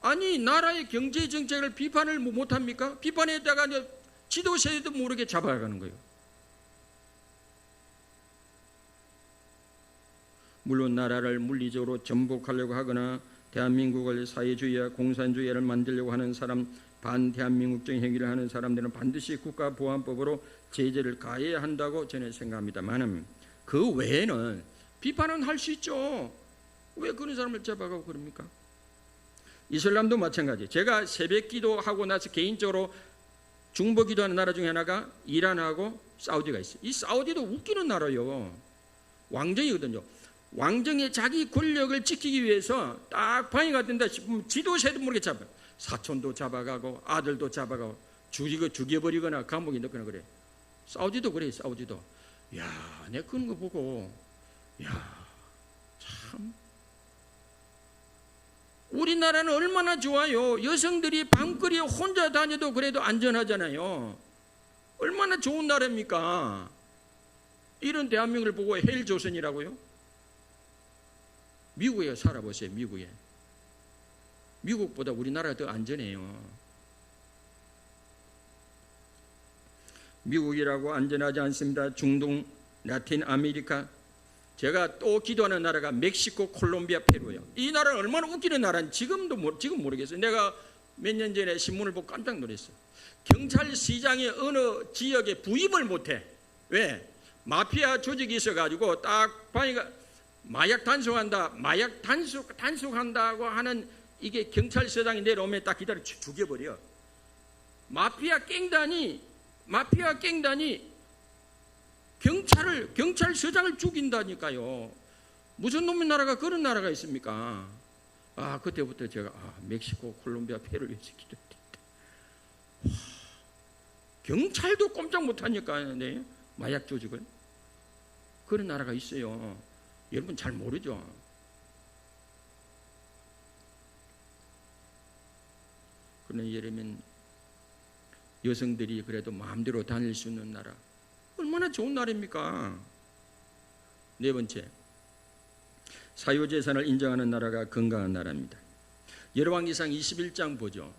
아니 나라의 경제 정책을 비판을 못합니까? 비판했다가 지도세도 모르게 잡아가는 거예요. 물론 나라를 물리적으로 전복하려고 하거나 대한민국을 사회주의와 공산주의를 만들려고 하는 사람, 반대한민국적인 행위를 하는 사람들은 반드시 국가보안법으로 제재를 가해야 한다고 저는 생각합니다만 그 외에는 비판은 할 수 있죠. 왜 그런 사람을 잡아가고 그럽니까? 이슬람도 마찬가지. 제가 새벽 기도하고 나서 개인적으로 중보 기도하는 나라 중에 하나가 이란하고 사우디가 있어요. 이 사우디도 웃기는 나라예요. 왕정이거든요. 왕정의 자기 권력을 지키기 위해서 딱 방해가 된다 싶으면 지도세도 모르게 잡아요. 사촌도 잡아가고 아들도 잡아가고 죽여버리거나 감옥에 넣거나 그래. 사우디도 그래. 사우디도. 야, 내가 그런 거 보고 야, 참 우리나라는 얼마나 좋아요. 여성들이 밤거리에 혼자 다녀도 그래도 안전하잖아요. 얼마나 좋은 나라입니까? 이런 대한민국을 보고 헬조선이라고요? 미국에 살아보세요. 미국에. 미국보다 우리나라가 더 안전해요. 미국이라고 안전하지 않습니다. 중동, 라틴 아메리카. 제가 또 기도하는 나라가 멕시코, 콜롬비아, 페루예요. 이 나라는 얼마나 웃기는 나라인지 지금 모르겠어요. 내가 몇 년 전에 신문을 보고 깜짝 놀랐어요. 경찰시장이 어느 지역에 부임을 못해. 왜? 마피아 조직이 있어가지고 딱 보니까 마약 단속한다고 하는 이게 경찰서장이 내려오면 딱 기다려 죽여버려. 마피아 갱단이 경찰서장을 죽인다니까요. 무슨 놈의 나라가 그런 나라가 있습니까? 그때부터 제가 멕시코, 콜롬비아, 페루를 기도했다. 경찰도 꼼짝 못하니까 네, 마약 조직을. 그런 나라가 있어요. 여러분 잘 모르죠? 그러나 예를 여성들이 그래도 마음대로 다닐 수 있는 나라, 얼마나 좋은 나라입니까? 네 번째, 사유재산을 인정하는 나라가 건강한 나라입니다. 열왕기상 21장 보죠.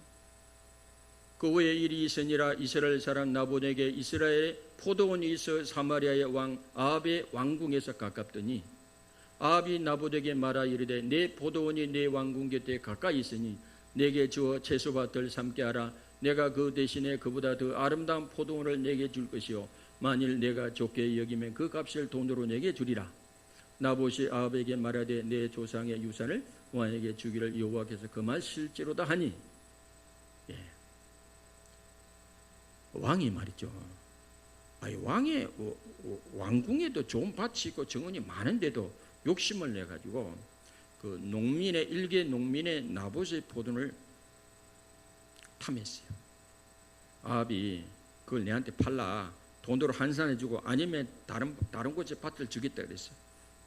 그 후에 일이 있으니라 이스라엘 사람 나봇에게 이스라엘에 포도원이 있어 사마리아의 왕 아합의 왕궁에서 가깝더니 아합이 나봇에게 말하 이르되 내 포도원이 내 왕궁 곁에 가까이 있으니 내게 주어 채소밭을 삼게 하라. 내가 그 대신에 그보다 더 아름다운 포도원을 내게 줄 것이요 만일 내가 좋게 여기면 그 값을 돈으로 내게 주리라. 나봇이 아합에게 말하되 내 조상의 유산을 왕에게 주기를 여호와께서 그 말 실제로다 하니, 왕이 말이죠. 왕의 왕궁에도 좋은 밭이 있고 정원이 많은데도 욕심을 내 가지고 그 일개 농민의 나봇의 포도원을 탐했어요. 아합이 그걸 내한테 팔라. 돈으로 환산해 주고 아니면 다른 곳에 밭을 주겠다 그랬어요.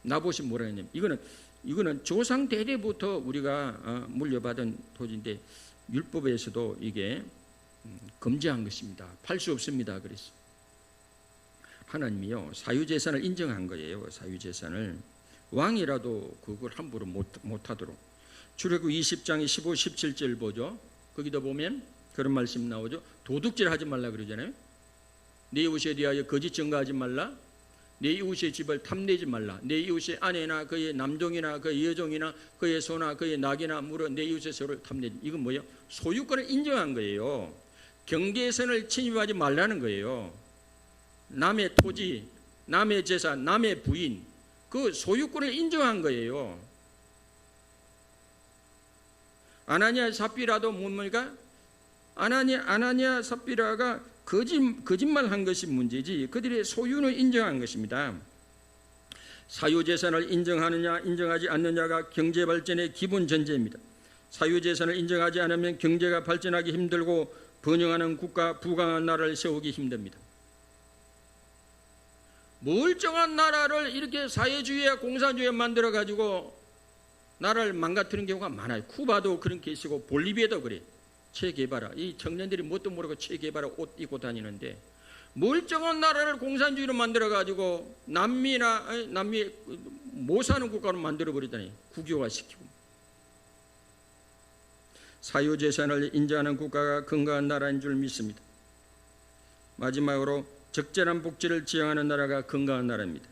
나봇이 뭐라 했냐면 이거는 조상 대대부터 우리가 물려받은 토지인데 율법에서도 이게 금지한 것입니다. 팔 수 없습니다. 그랬어요. 하나님이요 사유재산을 인정한 거예요. 사유재산을 왕이라도 그걸 함부로 못하도록. 출애굽 20장의 15, 17절 보죠. 거기다 보면 그런 말씀 나오죠. 도둑질 하지 말라 그러잖아요. 내 이웃에 대하여 거짓 증거하지 말라. 내 이웃의 집을 탐내지 말라. 내 이웃의 아내나 그의 남종이나 그의 여종이나 그의 소나 그의 낙이나 물어 내 이웃의 소를 탐내지. 이건 뭐예요? 소유권을 인정한 거예요. 경계선을 침입하지 말라는 거예요. 남의 토지, 남의 재산, 남의 부인, 그 소유권을 인정한 거예요. 아나니아 삽비라도 뭡니까? 아나니아 삽비라가 거짓말한 것이 문제지 그들의 소유는 인정한 것입니다. 사유재산을 인정하느냐 인정하지 않느냐가 경제발전의 기본 전제입니다. 사유재산을 인정하지 않으면 경제가 발전하기 힘들고 번영하는 국가, 부강한 나라를 세우기 힘듭니다. 멀쩡한 나라를 이렇게 사회주의와 공산주의에 만들어가지고 나라를 망가뜨리는 경우가 많아요. 쿠바도 그런 케이스고 볼리비아도 그래. 체게바라, 이 청년들이 뭣도 모르고 체게바라 옷 입고 다니는데 멀쩡한 나라를 공산주의로 만들어가지고 남미 못 사는 국가로 만들어버리다니 국유화시키고. 사유재산을 인정하는 국가가 건강한 나라인 줄 믿습니다. 마지막으로 적절한 복지를 지향하는 나라가 건강한 나라입니다.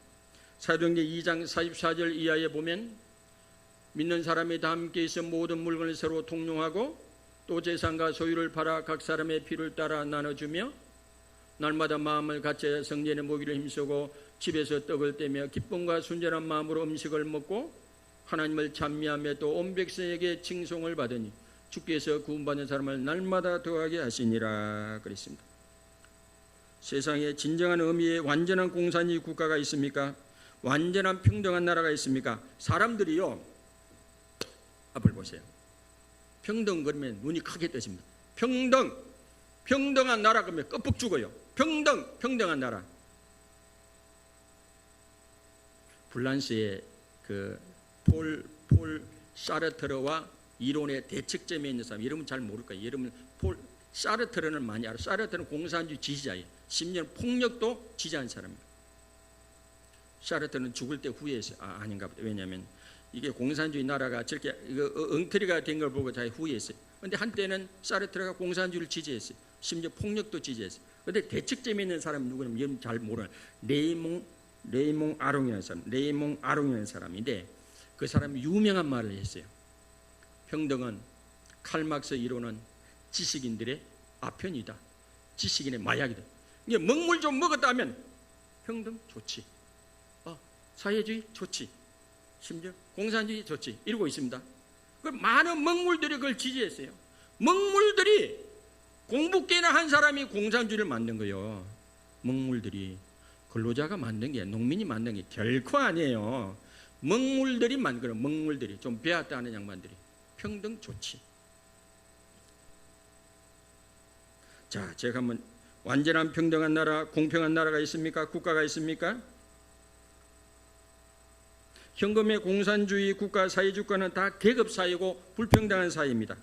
사도행전 2장 44절 이하에 보면 믿는 사람이 다 함께 있어 모든 물건을 서로 통용하고 또 재산과 소유를 팔아 각 사람의 필요를 따라 나눠주며 날마다 마음을 갖춰 성전의 모기를 힘쓰고 집에서 떡을 떼며 기쁨과 순전한 마음으로 음식을 먹고 하나님을 찬미하며 또 온 백성에게 칭송을 받으니 주께서 구원받는 사람을 날마다 더하게 하시니라 그랬습니다. 세상에 진정한 의미의 완전한 공산주의 국가가 있습니까? 완전한 평등한 나라가 있습니까? 사람들이요 앞을 보세요. 평등 그러면 눈이 크게 떠집니다. 평등한 나라 그러면 껍벅 죽어요. 평등한 나라. 프랑스의 그 폴 사르트르와 이론의 대척점에 있는 사람, 여러분 잘 모를 거예요. 여러분 사르트르는 많이 알아요. 사르트르는 공산주의 지지자예요. 심지어 폭력도 지지한 사람입니다. 사르트르는 죽을 때 후회했어요. 아닌가 보다. 왜냐하면 이게 공산주의 나라가 저렇게 엉터리가 된 걸 보고 자기 후회했어요. 그런데 한때는 사르트르가 공산주의를 지지했어요. 심지어 폭력도 지지했어요. 그런데 대척점에 있는 사람은 누구냐면 여러분 잘 모르는 레이몽 아롱이라는 사람인데 그 사람이 유명한 말을 했어요. 평등은 칼막스 이론은 지식인들의 아편이다. 지식인의 마약이다. 이게 먹물 좀 먹었다 하면 평등 좋지. 사회주의 좋지. 심지어 공산주의 좋지. 이러고 있습니다. 많은 먹물들이 그걸 지지했어요. 먹물들이 공부깨나 한 사람이 공산주의를 만든 거예요. 먹물들이 근로자가 만든 게 농민이 만든 게 결코 아니에요. 먹물들이 만든 거예요. 먹물들이 좀 배웠다 하는 양반들이 평등 좋지. 자, 제가 한번 완전한 평등한 나라, 공평한 나라가 있습니까? 국가가 있습니까? 현금의 공산주의 국가, 사회주의국가는 다 계급사회고 불평등한 사회입니다.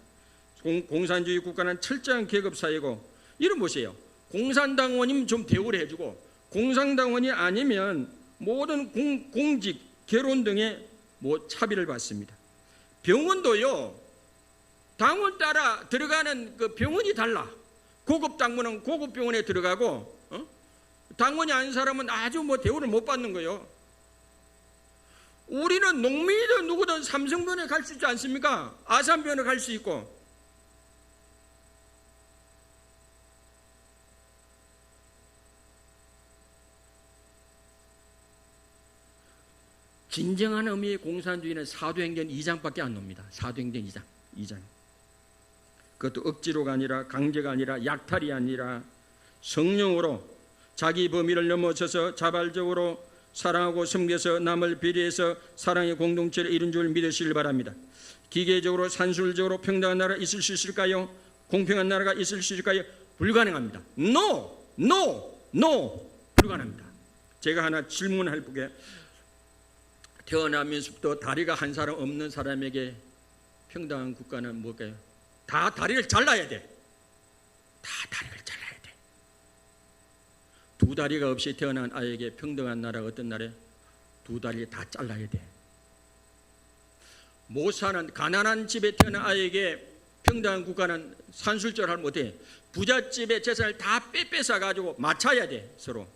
공산주의 국가는 철저한 계급사회고, 이런 보세요. 공산당원이면 좀 대우를 해주고 공산당원이 아니면 모든 공직, 결혼 등의 차별을 받습니다. 병원도요, 당원 따라 들어가는 그 병원이 달라. 고급 당원은 고급 병원에 들어가고, 당원이 아닌 사람은 아주 대우를 못 받는 거예요. 우리는 농민이든 누구든 삼성병원에 갈 수 있지 않습니까? 아산병원에 갈 수 있고. 진정한 의미의 공산주의는 사도행전 2장밖에 안 놉니다. 사도행전 2장. 그것도 억지로가 아니라 강제가 아니라 약탈이 아니라 성령으로 자기 범위를 넘어서서 자발적으로 사랑하고 섬겨서 남을 배려해서 사랑의 공동체를 이룬 줄 믿으시길 바랍니다. 기계적으로 산술적으로 평등한 나라가 있을 수 있을까요? 공평한 나라가 있을 수 있을까요? 불가능합니다. No, 불가능합니다. 제가 하나 질문할 보게. 태어나면서부터 다리가 한 사람 없는 사람에게 평등한 국가는 뭘까요? 다 다리를 잘라야 돼. 다 다리를 잘라야 돼. 두 다리가 없이 태어난 아이에게 평등한 나라가 어떤 나라에? 두 다리 다 잘라야 돼. 못 사는 가난한 집에 태어난 아이에게 평등한 국가는 산술적으로 하면 어때? 부잣집의 재산을 다 뺏어 가지고 맞춰야 돼, 서로.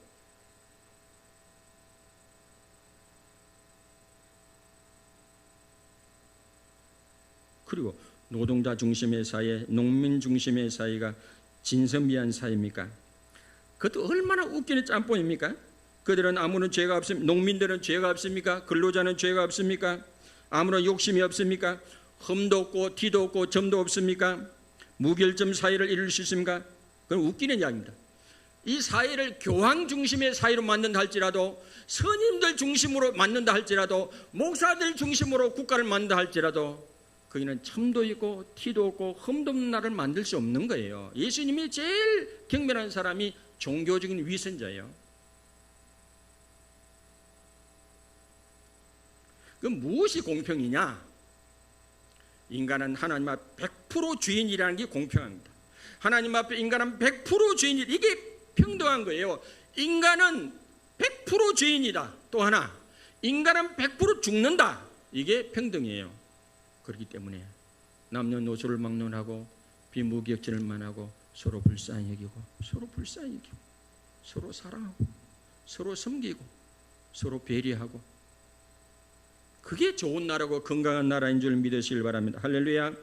그리고 노동자 중심의 사회, 농민 중심의 사회가 진선미한 사회입니까? 그것도 얼마나 웃기는 짬뽕입니까? 그들은 아무런 죄가 없습니까? 농민들은 죄가 없습니까? 근로자는 죄가 없습니까? 아무런 욕심이 없습니까? 흠도 없고 티도 없고 점도 없습니까? 무결점 사회를 이룰 수 있습니까? 그건 웃기는 이야기입니다. 이 사회를 교황 중심의 사회로 만든다 할지라도, 선임들 중심으로 만든다 할지라도, 목사들 중심으로 국가를 만든다 할지라도 거기는 참도 있고 티도 없고 흠도 없는 나라를 만들 수 없는 거예요. 예수님이 제일 경멸한 사람이 종교적인 위선자예요. 그럼 무엇이 공평이냐? 인간은 하나님 앞에 100% 주인이라는 게 공평합니다. 하나님 앞에 인간은 100% 주인이, 이게 평등한 거예요. 인간은 100% 주인이다. 또 하나, 인간은 100% 죽는다. 이게 평등이에요. 그렇기 때문에 남녀노소를 막론하고 비무기역진을 만하고 서로 불쌍히 여기고 서로 사랑하고 서로 섬기고 서로 배려하고, 그게 좋은 나라고 건강한 나라인 줄 믿으시길 바랍니다. 할렐루야.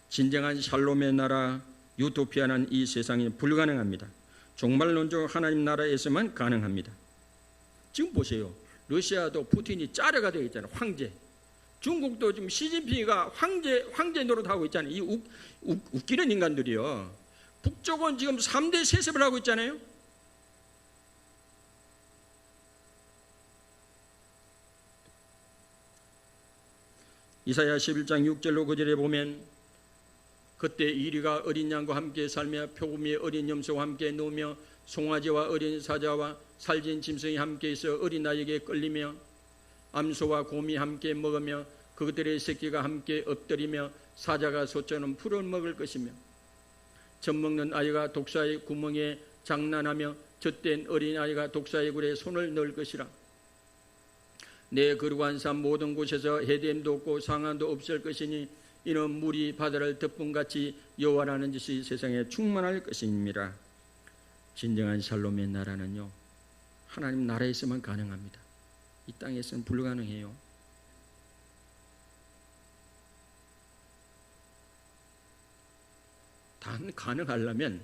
진정한 샬롬의 나라, 유토피아는 이 세상에 불가능합니다. 종말론적 하나님 나라에서만 가능합니다. 지금 보세요. 러시아도 푸틴이 짜려가 되어 있잖아요. 황제. 중국도 지금 시진핑이가 황제 노릇하고 있잖아요. 이 웃기는 인간들이요. 북쪽은 지금 3대 세습을 하고 있잖아요. 이사야 11장 6절로 9절에 보면, 그때 이리가 어린 양과 함께 살며 표구미의 어린 염소와 함께 누우며 송아지와 어린 사자와 살진 짐승이 함께 있어 어린아이에게 끌리며 암소와 곰이 함께 먹으며 그들의 새끼가 함께 엎드리며 사자가 소처럼 풀을 먹을 것이며 젖먹는 아이가 독사의 구멍에 장난하며 젖된 어린아이가 독사의 굴에 손을 넣을 것이라. 내 거룩한 삶 모든 곳에서 해됨도 없고 상한도 없을 것이니 이는 물이 바다를 덮음같이 여호와라는 뜻이 세상에 충만할 것입니다. 진정한 샬롬의 나라는요, 하나님 나라에서만 가능합니다. 이 땅에서는 불가능해요. 단 가능하려면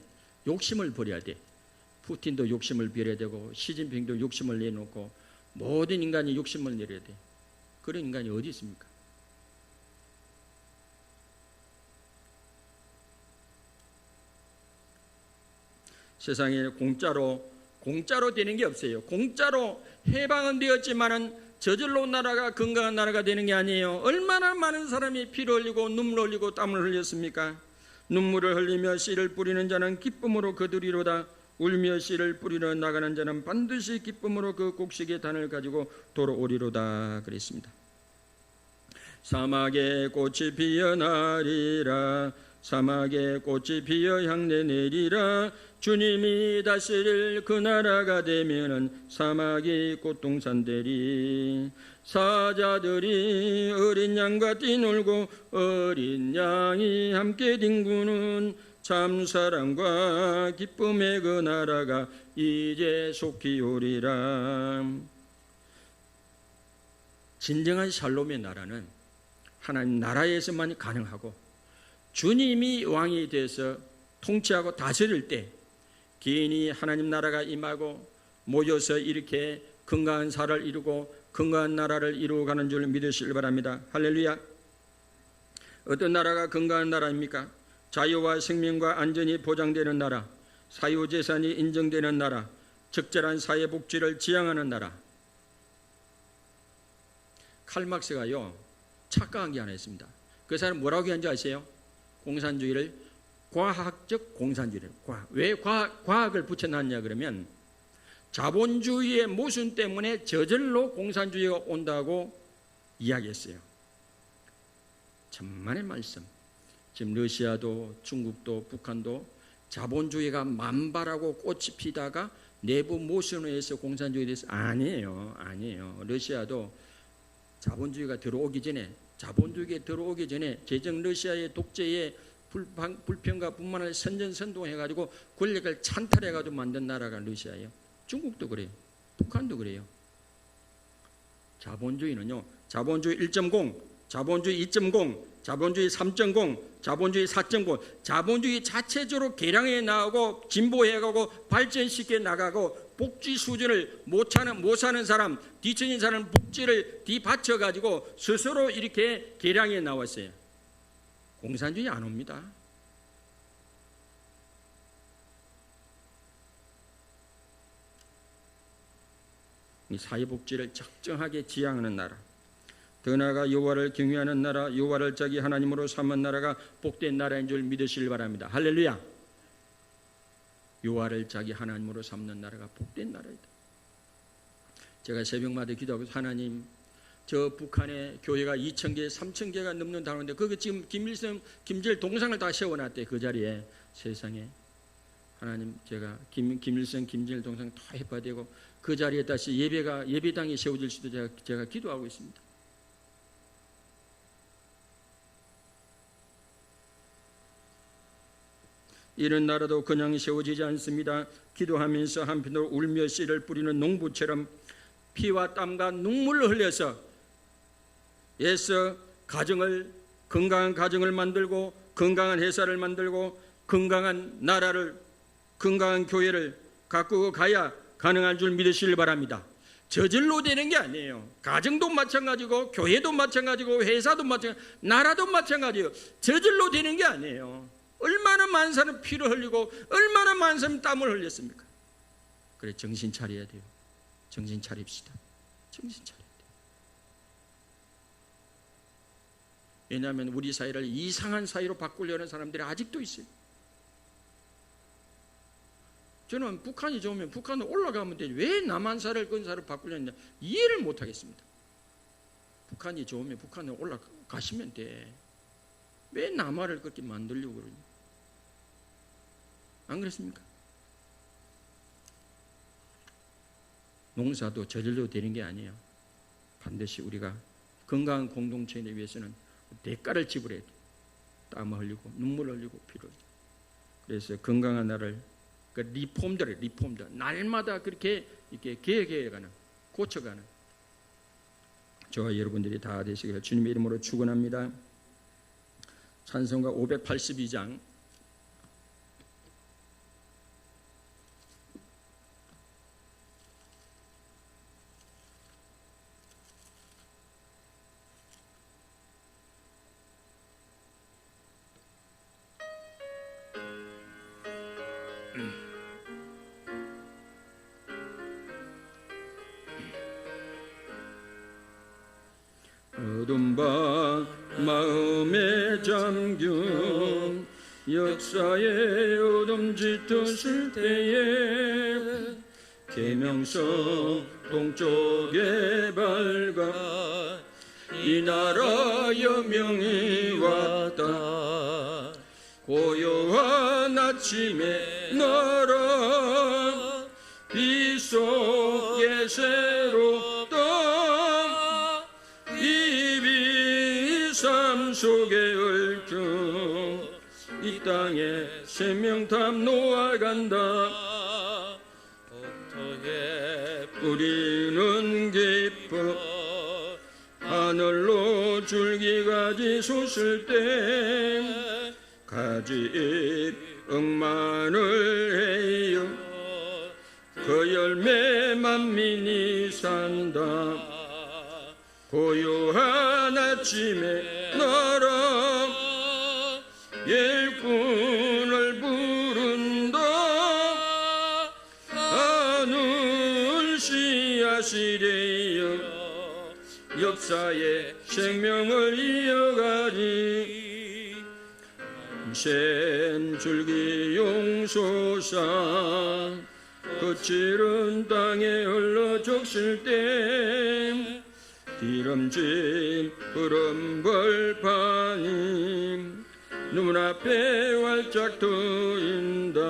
욕심을 버려야 돼. 푸틴도 욕심을 버려야 되고 시진핑도 욕심을 내놓고 모든 인간이 욕심을 내려야 돼. 그런 인간이 어디 있습니까? 세상에 공짜로 되는 게 없어요. 공짜로 해방은 되었지만은 저절로 나라가 건강한 나라가 되는 게 아니에요. 얼마나 많은 사람이 피를 흘리고 눈물 흘리고 땀을 흘렸습니까? 눈물을 흘리며 씨를 뿌리는 자는 기쁨으로 거두리로다. 울며 씨를 뿌리러 나가는 자는 반드시 기쁨으로 그 곡식의 단을 가지고 돌아오리로다 그랬습니다. 사막에 꽃이 피어나리라. 사막에 꽃이 피어 향내 내리라. 주님이 다스릴 그 나라가 되면은 사막이 꽃동산 되리. 사자들이 어린 양과 뛰놀고 어린 양이 함께 뒹구는 참 사랑과 기쁨의 그 나라가 이제 속히 오리라. 진정한 샬롬의 나라는 하나님 나라에서만 가능하고 주님이 왕이 돼서 통치하고 다스릴 때 개인이 하나님 나라가 임하고 모여서 이렇게 건강한 사를 이루고 건강한 나라를 이루어가는 줄 믿으시길 바랍니다. 할렐루야. 어떤 나라가 건강한 나라입니까? 자유와 생명과 안전이 보장되는 나라, 사유재산이 인정되는 나라, 적절한 사회복지를 지향하는 나라. 칼막스가요 착각한 게 하나 있습니다. 그 사람 뭐라고 하는지 아세요? 공산주의를 과학적 공산주의를. 왜 과학을 붙여놨냐 그러면 자본주의의 모순 때문에 저절로 공산주의가 온다고 이야기했어요. 천만의 말씀. 지금 러시아도 중국도 북한도 자본주의가 만발하고 꽃이 피다가 내부 모순에 의해서 공산주의에 대해서 아니에요. 러시아도 자본주의가 들어오기 전에 제정 러시아의 독재에 불평과 분만을 선전선동해가지고 권력을 찬탈해가지고 만든 나라가 러시아예요. 중국도 그래요. 북한도 그래요. 자본주의는요, 자본주의 1.0, 자본주의 2.0, 자본주의 3.0, 자본주의 4.0, 자본주의 자체적으로 개량해 나가고 진보해가고 발전시켜 나가고 복지 수준을 못 사는 사람, 뒤처진 사람 복지를 뒤받쳐가지고 스스로 이렇게 개량해 나왔어요. 공산주의 안 옵니다. 이 사회복지를 적정하게 지향하는 나라, 더 나아가 여호와를 경외하는 나라, 여호와를 자기 하나님으로 삼은 나라가 복된 나라인 줄 믿으시길 바랍니다. 할렐루야. 여호와를 자기 하나님으로 삼는 나라가 복된 나라이다. 제가 새벽마다 기도하고 하나님, 저 북한의 교회가 2,000개, 3,000개가 넘는다는데 거기 지금 김일성 동상을 다 세워놨대. 그 자리에. 세상에 하나님, 제가 김일성 김정일 동상 다 해파되고 그 자리에 다시 예배당이 세워질 수도 제가 기도하고 있습니다. 이런 나라도 그냥 세워지지 않습니다. 기도하면서 한편으로 울며 씨를 뿌리는 농부처럼 피와 땀과 눈물을 흘려서 애써 건강한 가정을 만들고 건강한 회사를 만들고 건강한 나라를, 건강한 교회를 가꾸고 가야 가능한 줄 믿으시길 바랍니다. 저절로 되는 게 아니에요. 가정도 마찬가지고 교회도 마찬가지고 회사도 마찬가지고 나라도 마찬가지예요. 저절로 되는 게 아니에요. 얼마나 많은 사람 피를 흘리고 얼마나 많은 사람 땀을 흘렸습니까? 그래, 정신 차려야 돼요. 정신 차립시다. 정신 차려야 돼요. 왜냐하면 우리 사회를 이상한 사회로 바꾸려는 사람들이 아직도 있어요. 저는 북한이 좋으면 북한으로 올라가면 되지 왜 남한사를 건사를 바꾸려냐 이해를 못하겠습니다. 북한이 좋으면 북한에 올라가시면 돼. 왜 남한을 그렇게 만들려고 그러냐? 안 그렇습니까? 농사도 저절로 되는 게 아니에요. 반드시 우리가 건강한 공동체를 위해서는 대가를 지불해야 돼. 땀을 흘리고 눈물을 흘리고 피를 흘리고. 그래서 건강한 나라를 리폼들 날마다 그렇게 이렇게 계획해가는, 고쳐가는 저와 여러분들이 다 되시기를 주님의 이름으로 축원합니다. 찬송가 582장 어둠 밤 마음에 잠긴 역사의 어둠 짙었을 때에 계명성 동쪽에 밝아 이 나라 여명이 왔다. 고요한 아침에 나라 빛 속에 새롭다. 삶 속에 얽혀 이 땅에 생명탑 놓아간다. 우리는 기뻐 하늘로 줄기가지 솟을 때 가지 억만을 해요. 그 열매 만민이 산다. 고요한 아침에 나라 일꾼을 부른다. 하늘 씨앗이래요. 역사의 생명을 이어가리. 샘줄기 용솟아 거칠은 땅에 흘러 족실 때 기름진 푸른 벌판이 눈앞에 활짝 트인다.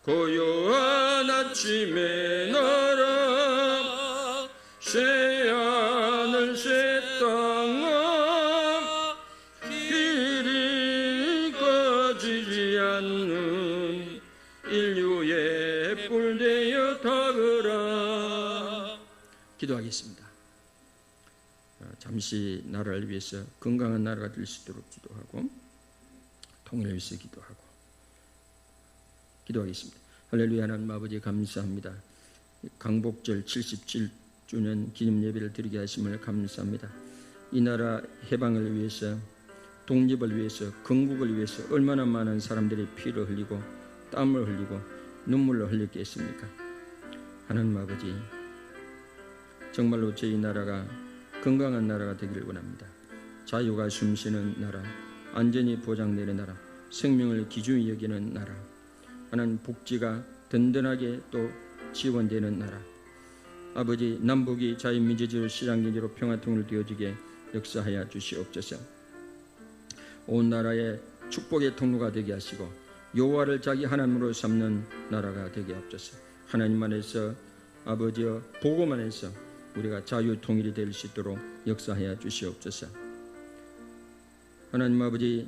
고요한 아침에 나라 새하늘 새 땅아 길이 꺼지지 않는 인류의 뿔되어 타거라. 기도하겠습니다. 잠시 나라를 위해서 건강한 나라가 될 수 있도록 기도하고 통일을 위해서 기도하겠습니다. 할렐루야. 하나님 아버지 감사합니다. 강복절 77주년 기념 예배를 드리게 하심을 감사합니다. 이 나라 해방을 위해서, 독립을 위해서, 건국을 위해서 얼마나 많은 사람들이 피를 흘리고 땀을 흘리고 눈물을 흘렸겠습니까? 하나님 아버지, 정말로 저희 나라가 건강한 나라가 되기를 원합니다. 자유가 숨쉬는 나라, 안전이 보장되는 나라, 생명을 기준히 여기는 나라, 하나님 복지가 든든하게 또 지원되는 나라, 아버지 남북이 자유민주주의 시장경제로 평화통일 되어지게 역사하여 주시옵소서. 온 나라의 축복의 통로가 되게 하시고 여호와를 자기 하나님으로 삼는 나라가 되게 하옵소서. 하나님 안에서 아버지여 복음 안에서 우리가 자유 통일이 될 수 있도록 역사하여 주시옵소서. 하나님 아버지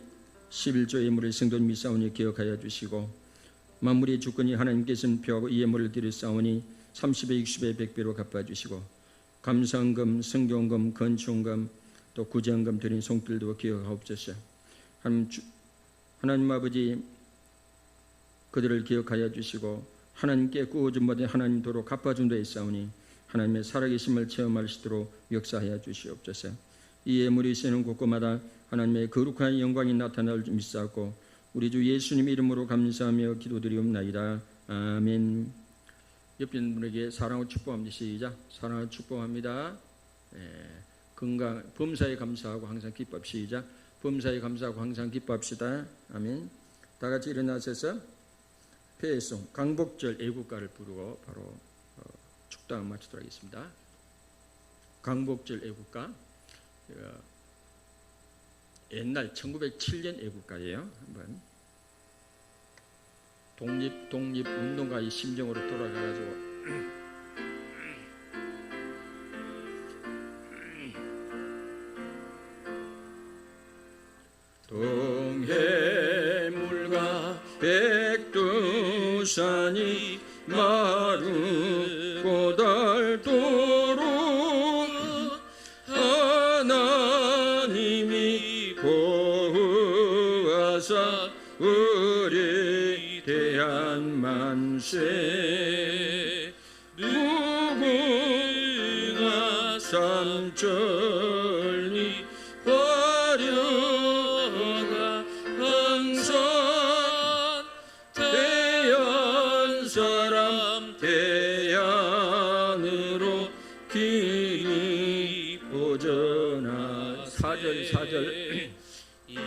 11조 예물을 성도님이 싸우니 기억하여 주시고 만물의 주권이 하나님께서는 표하고 이 예물을 드릴 싸우니 30배 60배 100배로 갚아주시고 감사헌금 성경금 건축헌금 또 구제헌금 드린 손길도 기억하옵소서. 하나님 아버지 그들을 기억하여 주시고 하나님께 구워준 바된 하나님 도로 갚아준 데 싸우니 하나님의 살아계심을 체험할 수 있도록 역사하여 주시옵소서. 이 예물이 쓰는 곳곳마다 하나님의 거룩한 영광이 나타날 줄 믿사옵고 우리 주 예수님 이름으로 감사하며 기도드리옵나이다. 아멘. 옆에 있는 분에게 사랑을 축복합니다. 시작. 사랑을 축복합니다. 건강, 범사에 감사하고 항상 기뻐. 시작. 범사에 감사하고 항상 기뻐합시다. 아멘. 다 같이 일어나셔서 폐송 강복절 애국가를 부르고 바로 축당 마치도록 하겠습니다. 광복절 애국가, 옛날 1907년 애국가예요. 한번 독립운동가의 심정으로 돌아가가지고 동해물과 백두산이 마르고 닳도록 하나님이 보호하사 우리 대한 만세 무궁화 삼천리 화려가 항상 대한 사람 대안으로 길이 보전하. 사절 이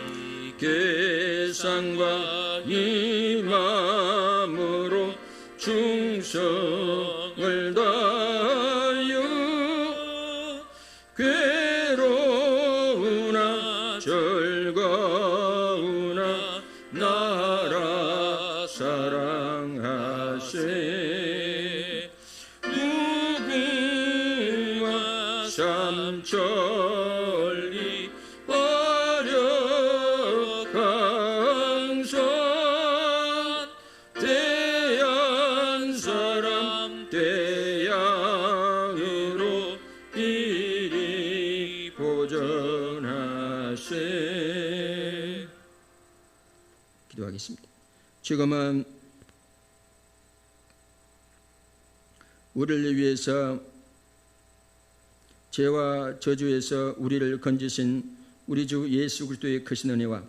계산과 이 마음으로 충성을 다하여 괴로우나 즐거우나 나라 사랑하세 무궁화 삼천리 화려강산 대한 사람 대양으로 이리 보전하세. 기도하겠습니다. 지금은 우리를 위해서 죄와 저주에서 우리를 건지신 우리 주 예수 그리스도의 크신 은혜와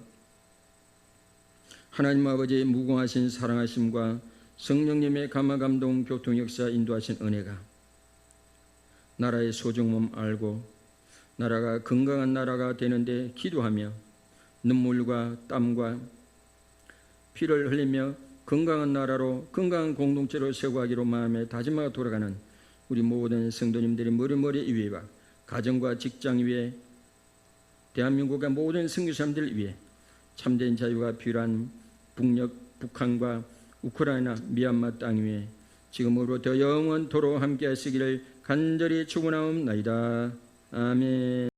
하나님 아버지의 무궁하신 사랑하심과 성령님의 감화감동 교통 역사 인도하신 은혜가 나라의 소중함 알고 나라가 건강한 나라가 되는데 기도하며 눈물과 땀과 피를 흘리며 건강한 나라로 건강한 공동체로 세워가기로 마음에 다짐하고 돌아가는 우리 모든 성도님들의 머리 위에와 가정과 직장 위에 대한민국의 모든 선교사님들 위해 참된 자유가 필요한 북한과 우크라이나 미얀마 땅 위에 지금으로부터 영원토록 함께 하시기를 간절히 축원하옵나이다. 아멘.